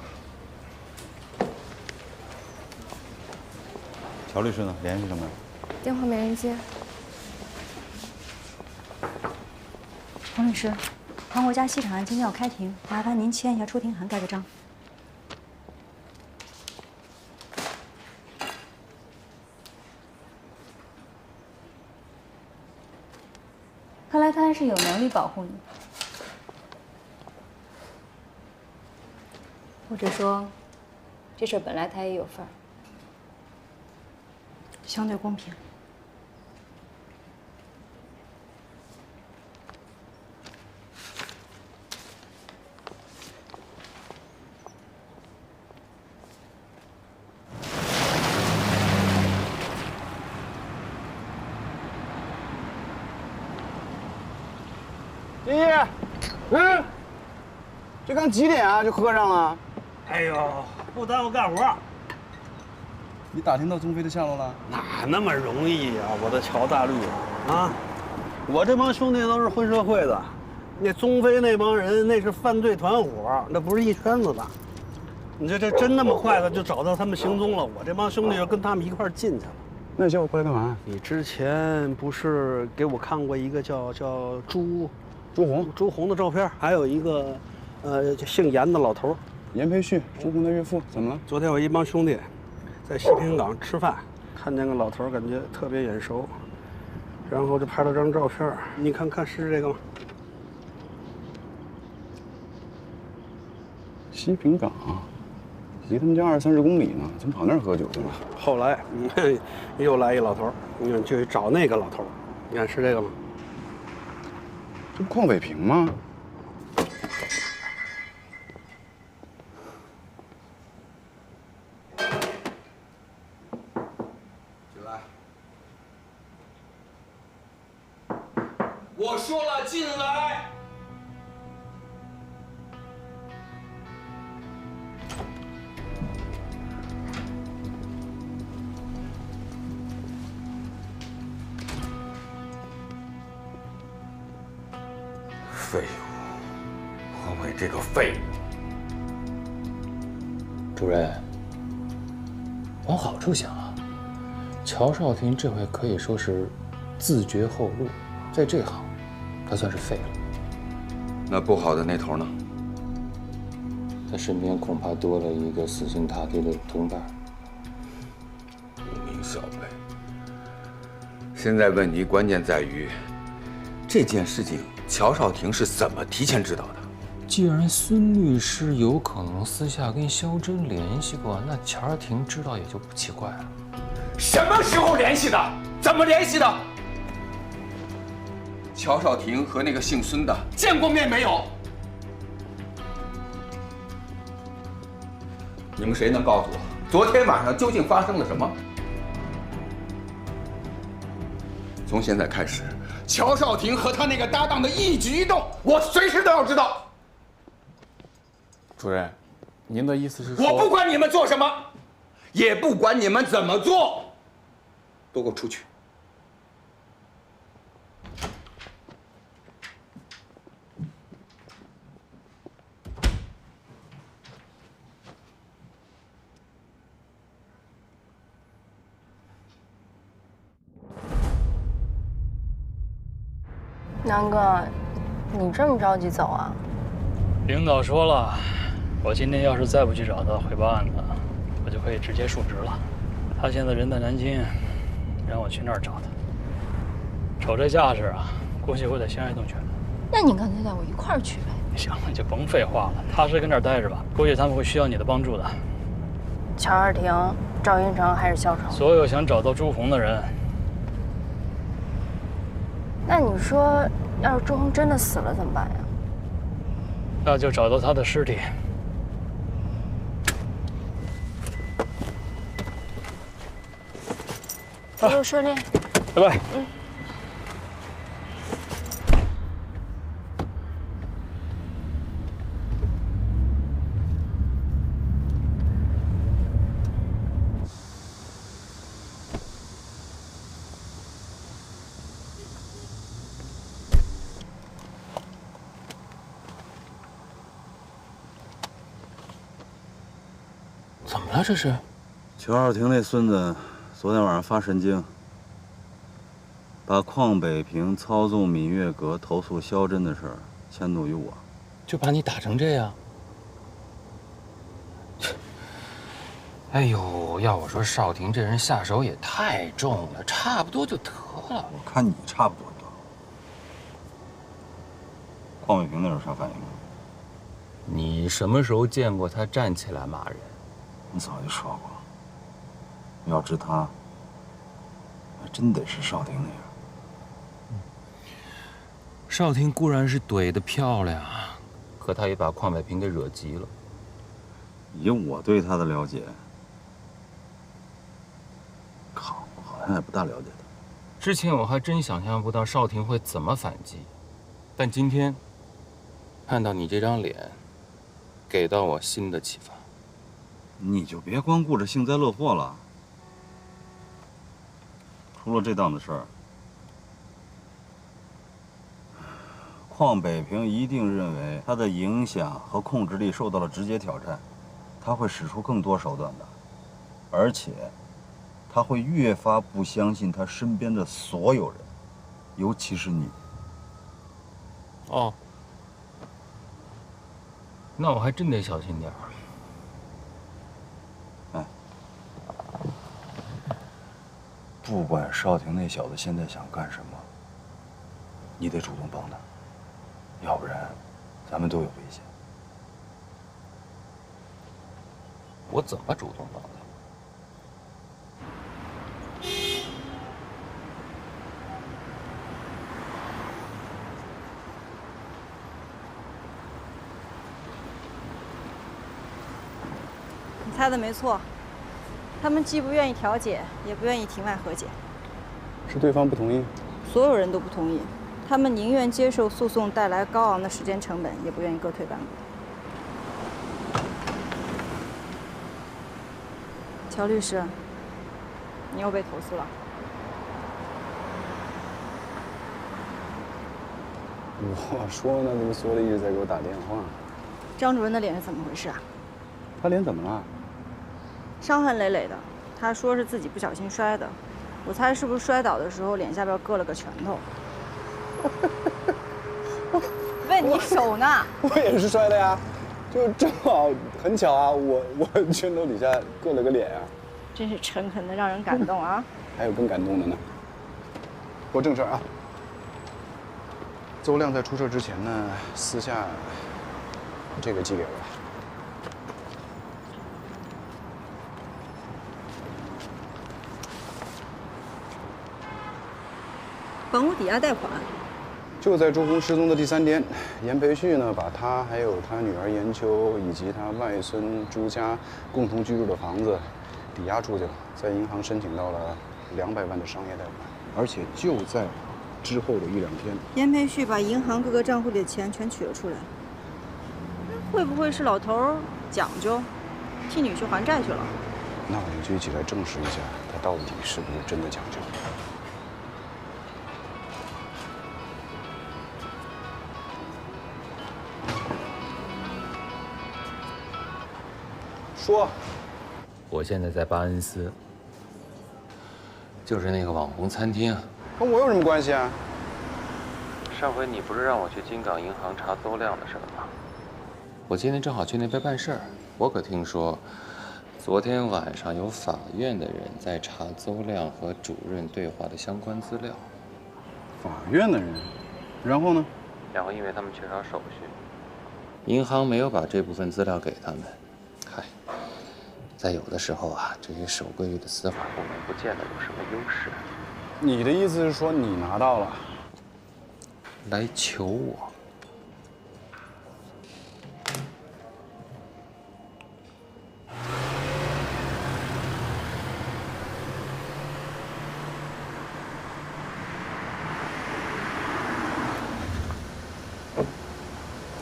乔律师呢？联系上没有？电话没人接。黄律师，庞国家西厂案今天要开庭，麻烦您签一下出庭函，盖个章。看来他还是有能力保护你，或者说，这事儿本来他也有份儿。相对公平。这刚几点啊？就喝上了？哎呦，不耽误干活。你打听到宗飞的下落了？哪那么容易呀、我的乔大绿啊！我这帮兄弟都是混社会的，那宗飞那帮人那是犯罪团伙，那不是一圈子的。你这真那么快的就找到他们行踪了？我这帮兄弟就跟他们一块儿进去了。那你叫我过来干嘛？你之前不是给我看过一个叫朱红的照片，还有一个姓严的老头，严培旭，朱红的岳父，怎么了？昨天我一帮兄弟在西平港吃饭，看见个老头，感觉特别眼熟，然后就拍了张照片，你看看是这个吗？西平港，离他们家20-30公里呢，怎么跑那儿喝酒去了？后来，又来一老头，你看就去找那个老头，你看是这个吗？这不邝伟平吗？进来。我说了，进来。废物，邝伟这个废物。主任，往好处想啊，乔少廷这回可以说是自绝后路，在这行，他算是废了。那不好的那头呢？他身边恐怕多了一个死心塌地的同伴。无名小辈。现在问题关键在于，这件事情乔少廷是怎么提前知道的？既然孙律师有可能私下跟肖珍联系过，那乔少廷知道也就不奇怪了。什么时候联系的？怎么联系的？乔少廷和那个姓孙的见过面没有？你们谁能告诉我，昨天晚上究竟发生了什么？从现在开始，乔少廷和他那个搭档的一举一动，我随时都要知道。主任，您的意思是说？我不管你们做什么，也不管你们怎么做，都给我出去！南哥，你这么着急走啊？领导说了，我今天要是再不去找他汇报案子，我就可以直接述职了。他现在人在南京，让我去那儿找他。瞅这架势啊，估计我得先挨顿拳。那你干脆带我一块儿去呗。行了，你就甭废话了，踏实跟这儿待着吧。估计他们会需要你的帮助的。乔二婷、赵云成还是肖成？所有想找到朱红的人。那你说，要是朱红真的死了怎么办呀？那就找到他的尸体。一路顺利，拜拜。嗯。怎么了？这是？乔少廷那孙子昨天晚上发神经，把邝北平操纵闽月阁投诉肖珍的事儿迁怒于我，就把你打成这样。哎呦，要我说，少廷这人下手也太重了，差不多就得了。我看你差不多得。邝北平那时候啥反应？你什么时候见过他站起来骂人？你早就说过，要治他，还真得是少廷那样。少廷固然是怼得漂亮，可他也把邝北平给惹急了。以我对他的了解，好像也不大了解他。之前我还真想象不到少廷会怎么反击，但今天看到你这张脸，给到我新的启发。你就别光顾着幸灾乐祸了。除了这档子事儿，邝北平一定认为他的影响和控制力受到了直接挑战，他会使出更多手段的，而且他会越发不相信他身边的所有人，尤其是你。哦，那我还真得小心点儿。不管少廷那小子现在想干什么，你得主动帮他，要不然咱们都有危险。我怎么主动帮他？你猜的没错，他们既不愿意调解，也不愿意庭外和解。是对方不同意？所有人都不同意，他们宁愿接受诉讼带来高昂的时间成本，也不愿意各退半步。乔律师，你又被投诉了。我说呢，怎么所有的一直在给我打电话？张主任的脸是怎么回事啊？他脸怎么了？伤痕累累的，他说是自己不小心摔的，我猜是不是摔倒的时候脸下边搁了个拳头？问你手呢？我也是摔的呀，就正好很巧啊，我拳头底下搁了个脸啊。真是诚恳的让人感动啊！还有更感动的呢。说正事儿啊，邹亮在出事之前呢，私下把这个寄给我了。房屋抵押贷款。就在朱红失踪的第3天，严培旭呢，把他还有他女儿严秋以及他外孙朱家共同居住的房子抵押出去了，在银行申请到了200万的商业贷款，而且就在之后的1-2天，严培旭把银行各个账户里的钱全取了出来。会不会是老头讲究，替女婿还债去了？那我们就一起来证实一下，他到底是不是真的讲究。说，我现在在巴恩斯，就是那个网红餐厅。跟我有什么关系啊？上回你不是让我去金港银行查邹亮的事吗？我今天正好去那边办事儿，我可听说，昨天晚上有法院的人在查邹亮和主任对话的相关资料。法院的人，然后呢？然后因为他们缺少手续，银行没有把这部分资料给他们。嗨，在有的时候啊，这些守规矩的司法部门不见得有什么优势。你的意思是说你拿到了？来求我。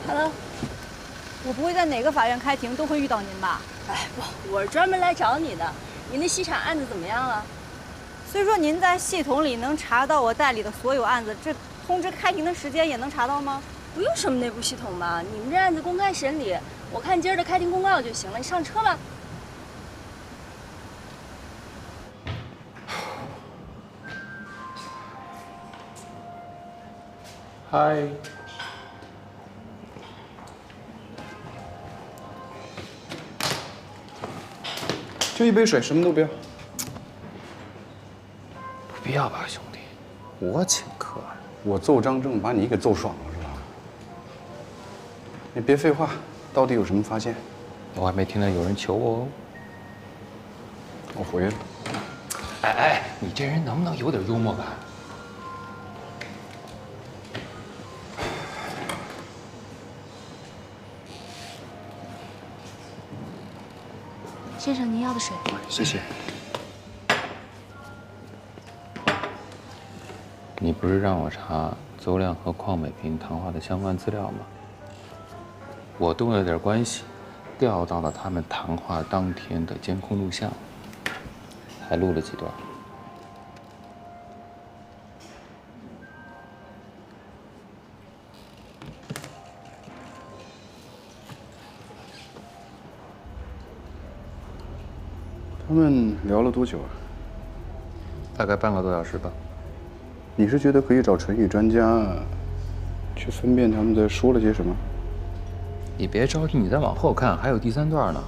Hello， 我不会在哪个法院开庭都会遇到您吧？哎，不，我是专门来找你的。您那西厂案子怎么样了？虽说您在系统里能查到我代理的所有案子，这通知开庭的时间也能查到吗？不用什么内部系统吧，你们这案子公开审理，我看今儿的开庭公告就行了。你上车吧。嗨。就一杯水，什么都不要。不必要吧，兄弟，我请客。我揍张正，把你给揍爽了是吧？你别废话，到底有什么发现？我还没听到有人求我哦。我回了。哎哎，你这人能不能有点幽默感？先生，您要的水。谢谢。你不是让我查邹亮和邝美萍谈话的相关资料吗？我动了点关系，调到了他们谈话当天的监控录像，还录了几段。他们聊了多久啊？大概半个多小时吧。你是觉得可以找唇语专家去分辨他们在说了些什么？你别着急，你再往后看，还有第3段呢。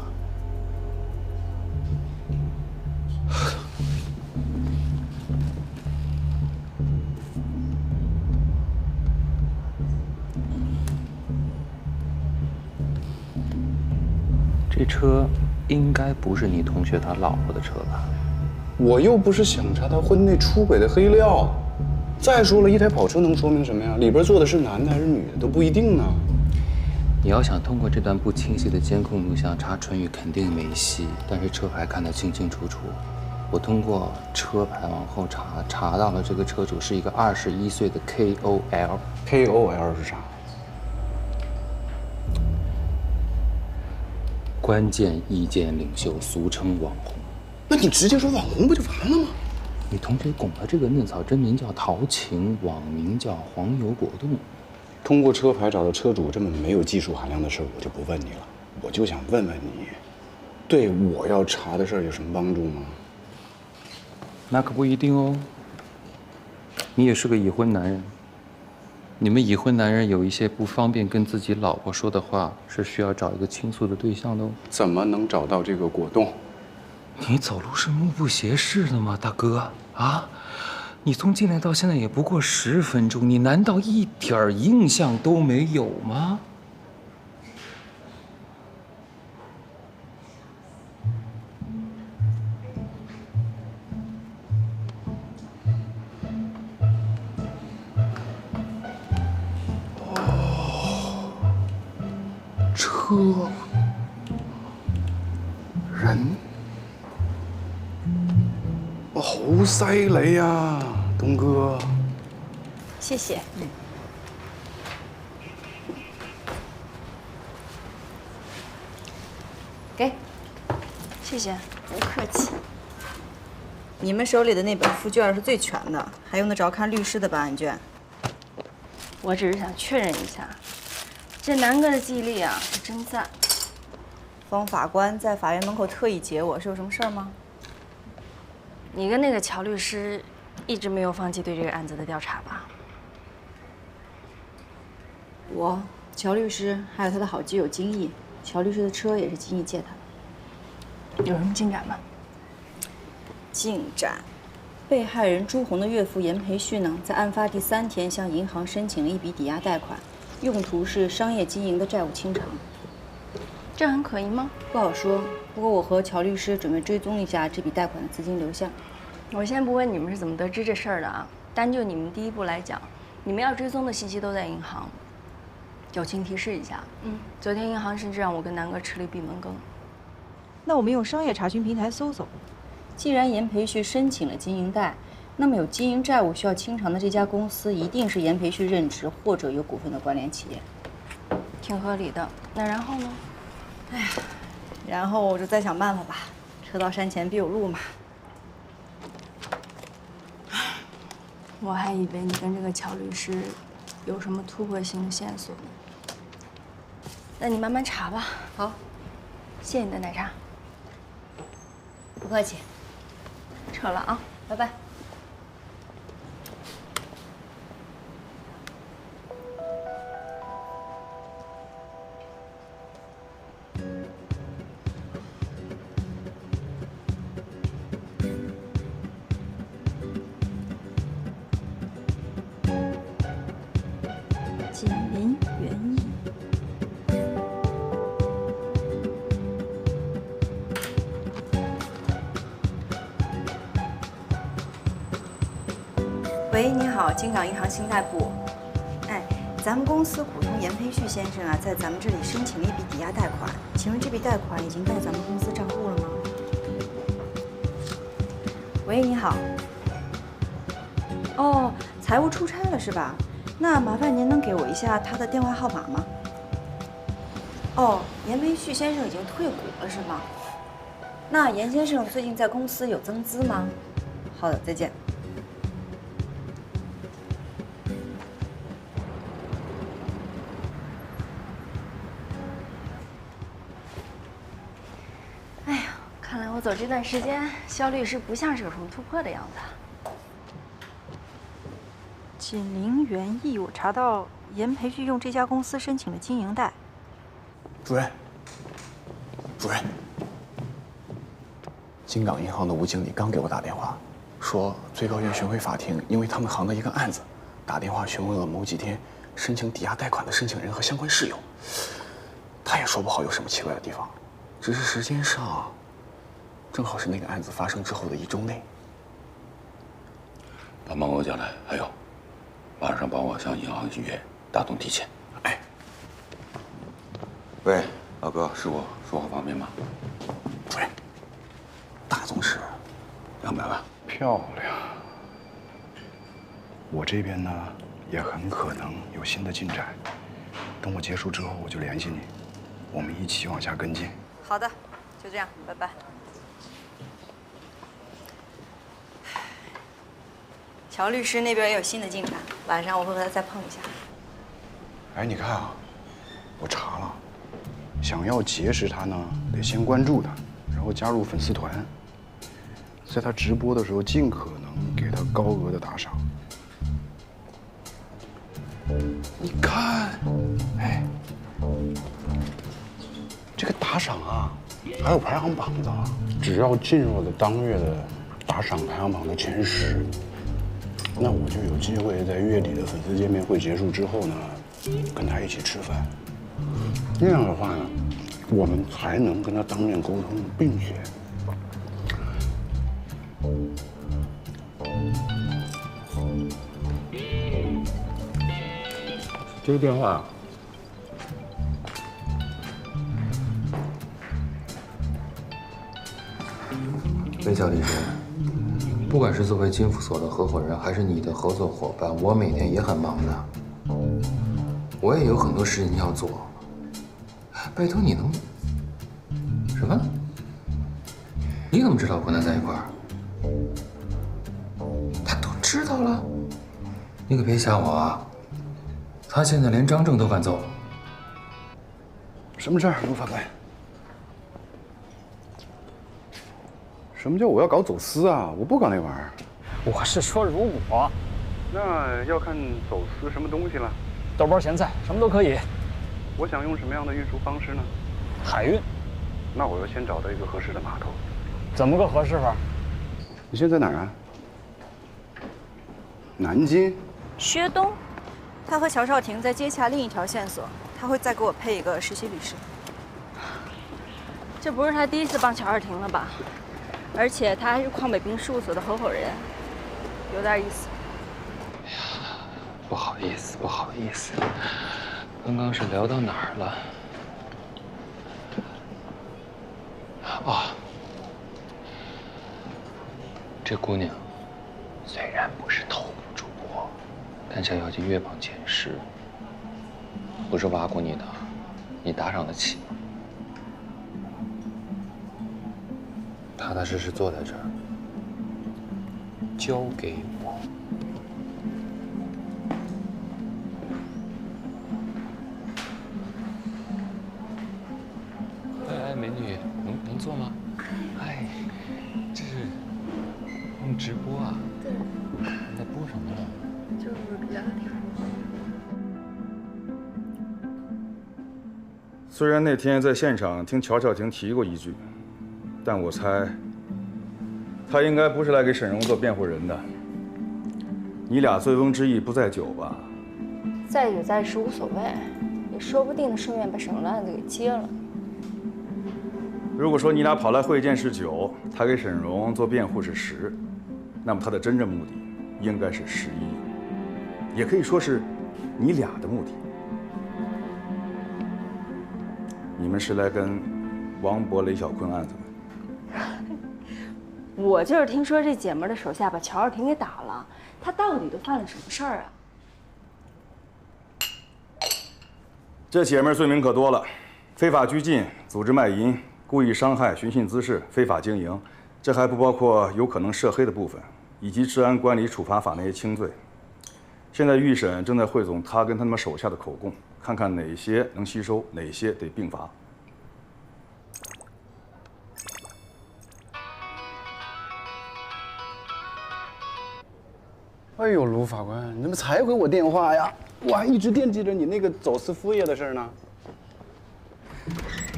这车应该不是你同学他老婆的车吧？我又不是想查他婚内出轨的黑料。再说了，一台跑车能说明什么呀？里边坐的是男的还是女的都不一定呢。你要想通过这段不清晰的监控录像查唇语，肯定没戏。但是车牌看得清清楚楚，我通过车牌往后查到了这个车主是一个21岁的 KOL。KOL 是啥？关键意见领袖，俗称网红。那你直接说网红不就完了吗？你同学拱的这个嫩草真名叫陶晴，网名叫黄油果冻。通过车牌找到车主这么没有技术含量的事儿，我就不问你了。我就想问问你，对我要查的事儿有什么帮助吗？那可不一定哦。你也是个已婚男人，你们已婚男人有一些不方便跟自己老婆说的话，是需要找一个倾诉的对象的哦。怎么能找到这个果冻？你走路是目不斜视的吗，大哥？啊，你从进来到现在也不过10分钟，你难道一点印象都没有吗？车，人。好犀利呀，东哥！谢谢。给，谢谢。不客气。你们手里的那本附卷是最全的，还用得着看律师的办案卷。我只是想确认一下，这南哥的记忆力啊是真赞。方法官在法院门口特意接我，是有什么事儿吗？你跟那个乔律师一直没有放弃对这个案子的调查吧？我、乔律师还有他的好基友金毅，乔律师的车也是金毅借他的。有什么进展吗？进展，被害人朱红的岳父严培旭呢，在案发第3天向银行申请了一笔抵押贷款，用途是商业经营的债务清偿。这很可疑吗？不好说，不过我和乔律师准备追踪一下这笔贷款的资金流向。我先不问你们是怎么得知这事儿的啊，单就你们第一步来讲，你们要追踪的信息都在银行。友情提示一下，昨天银行甚至让我跟南哥吃了一闭门羹。那我们用商业查询平台搜搜，既然严培旭申请了经营贷，那么有经营债务需要清偿的这家公司一定是严培旭任职或者有股份的关联企业，挺合理的。那然后呢？哎呀，然后我就再想办法吧。车到山前必有路嘛。我还以为你跟这个乔律师有什么突破性的线索呢。那你慢慢查吧。好，谢谢你的奶茶。不客气。撤了啊，拜拜。紧邻园艺。喂，你好，京港银行信贷部。哎，咱们公司股东严培旭先生啊，在咱们这里申请了一笔抵押贷款，请问这笔贷款已经到咱们公司账户了吗？喂，你好。哦，财务出差了是吧？那麻烦您能给我一下他的电话号码吗？哦，严培旭先生已经退股了，是吗？那严先生最近在公司有增资吗？好的，再见。哎呀，看来我走这段时间，肖律师不像是有什么突破的样子。锦麟园艺，我查到严培旭用这家公司申请了经营贷。主任，主任，金港银行的吴经理刚给我打电话，说最高院巡回法庭因为他们行的一个案子，打电话询问了某几天申请抵押贷款的申请人和相关事由。他也说不好有什么奇怪的地方，只是时间上正好是那个案子发生之后的1周内。把门给我叫来，还有，晚上帮我向银行预约大宗提现。哎，喂，老哥，是我，说话方便吗？主任，大宗是200万，漂亮。我这边呢也很可能有新的进展，等我结束之后我就联系你，我们一起往下跟进。好的，就这样，拜拜。乔律师那边也有新的进展，晚上我会和他再碰一下。哎，你看啊，我查了，想要结识他呢，得先关注他，然后加入粉丝团，在他直播的时候尽可能给他高额的打赏。你看，哎，这个打赏啊，还有排行榜的，只要进入了当月的打赏排行榜的前10。那我就有机会在月底的粉丝见面会结束之后呢，跟他一起吃饭。那样的话呢，我们才能跟他当面沟通，并且这个电话。魏小律师，不管是作为金福所的合伙人，还是你的合作伙伴，我每天也很忙的，我也有很多事情要做。拜托你能什么？你怎么知道我跟他在一块儿？他都知道了，你可别吓我啊！他现在连张正都敢揍。什么事儿，陆法官？什么叫我要搞走私啊？我不搞那玩意儿。我是说如果。那要看走私什么东西了。豆包咸菜什么都可以。我想用什么样的运输方式呢？海运。那我要先找到一个合适的码头。怎么个合适法？你现在在哪儿啊？南京。薛东，他和乔少廷在接洽另一条线索，他会再给我配一个实习律师。这不是他第一次帮乔少廷了吧？而且他还是矿北平事务所的合伙人，有点意思。哎呀，不好意思，不好意思，刚刚是聊到哪儿了？哦，这姑娘虽然不是头部主播，但想要进月榜前10，不是挖苦你的，你打赏得起。踏踏实实坐在这儿，交给我。哎，美女，能坐吗？哎，这是用直播啊？对。你在播什么呢？就是聊天。虽然那天在现场听乔少廷提过一句。但我猜，他应该不是来给沈荣做辩护人的。你俩醉翁之意不在酒吧？在酒在食无所谓，也说不定顺便把沈荣的案子给接了。如果说你俩跑来会见是酒，他给沈荣做辩护是10，那么他的真正目的应该是11，也可以说是你俩的目的。你们是来跟王博、雷小坤案子的。我就是听说这姐们的手下把乔少廷给打了，他到底都犯了什么事儿啊？这姐们罪名可多了，非法拘禁、组织卖淫、故意伤害、寻衅滋事、非法经营，这还不包括有可能涉黑的部分，以及治安管理处罚法那些轻罪。现在预审正在汇总他跟他们手下的口供，看看哪些能吸收，哪些得并罚。哎呦，卢法官，你怎么才回我电话呀？我还一直惦记着你那个走私副业的事呢。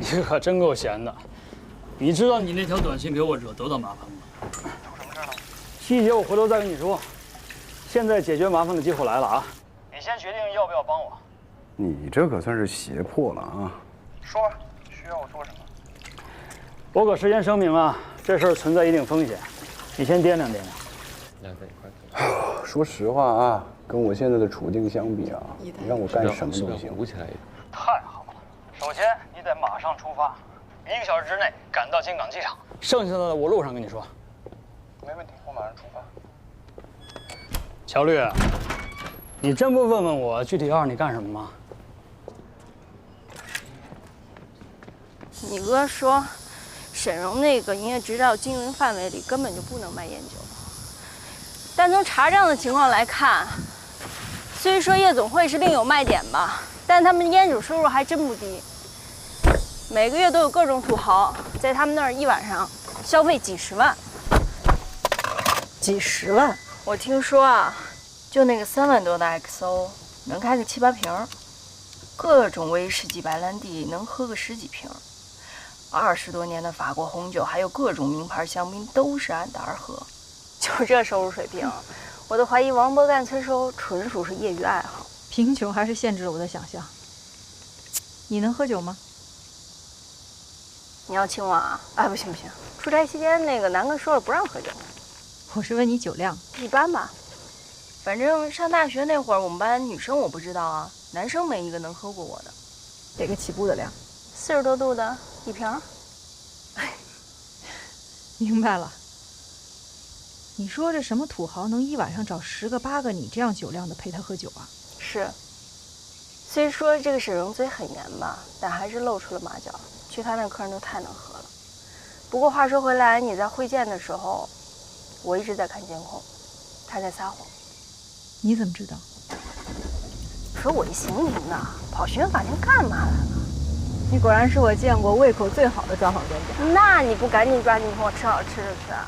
你可真够闲的。你知道你那条短信给我惹多大麻烦吗？出什么事了？细节我回头再跟你说。现在解决麻烦的机会来了啊！你先决定要不要帮我。你这可算是胁迫了啊！说，需要我说什么？我可事先声明啊，这事儿存在一定风险，你先掂量掂量。说实话啊，跟我现在的处境相比啊，你让我干什么都行。鼓起来。太好了！首先，你得马上出发，1个小时之内赶到金港机场。剩下的我路上跟你说。没问题，我马上出发。乔律，你真不问问我具体要让你干什么吗？你哥说，沈荣那个营业执照经营范围里根本就不能卖烟酒。但从查账的情况来看，虽说夜总会是另有卖点吧，但他们烟酒收入还真不低。每个月都有各种土豪在他们那儿一晚上消费几十万。几十万？我听说啊，就那个3万多的 XO 能开个7、8瓶，各种威士忌、白兰地能喝个10几瓶，20多年的法国红酒，还有各种名牌香槟都是按单喝。就这收入水平，我都怀疑王伯干催收纯属是业余爱好。贫穷还是限制了我的想象。你能喝酒吗？你要请我啊？哎，不行不行，出差期间那个南哥说了不让喝酒。我是问你酒量，一般吧。反正上大学那会儿，我们班女生我不知道啊，男生没一个能喝过我的。得个起步的量，40多度的1瓶。明白了。你说这什么土豪能一晚上找10个8个你这样酒量的陪他喝酒啊？是。虽说这个沈荣嘴很严吧，但还是露出了马脚。去他那客人都太能喝了。不过话说回来，你在会见的时候，我一直在看监控，他在撒谎。你怎么知道？说我一刑警的，跑学院法庭干嘛来了？你果然是我见过胃口最好的抓谎专家。那你不赶紧抓紧给我吃好吃的去啊！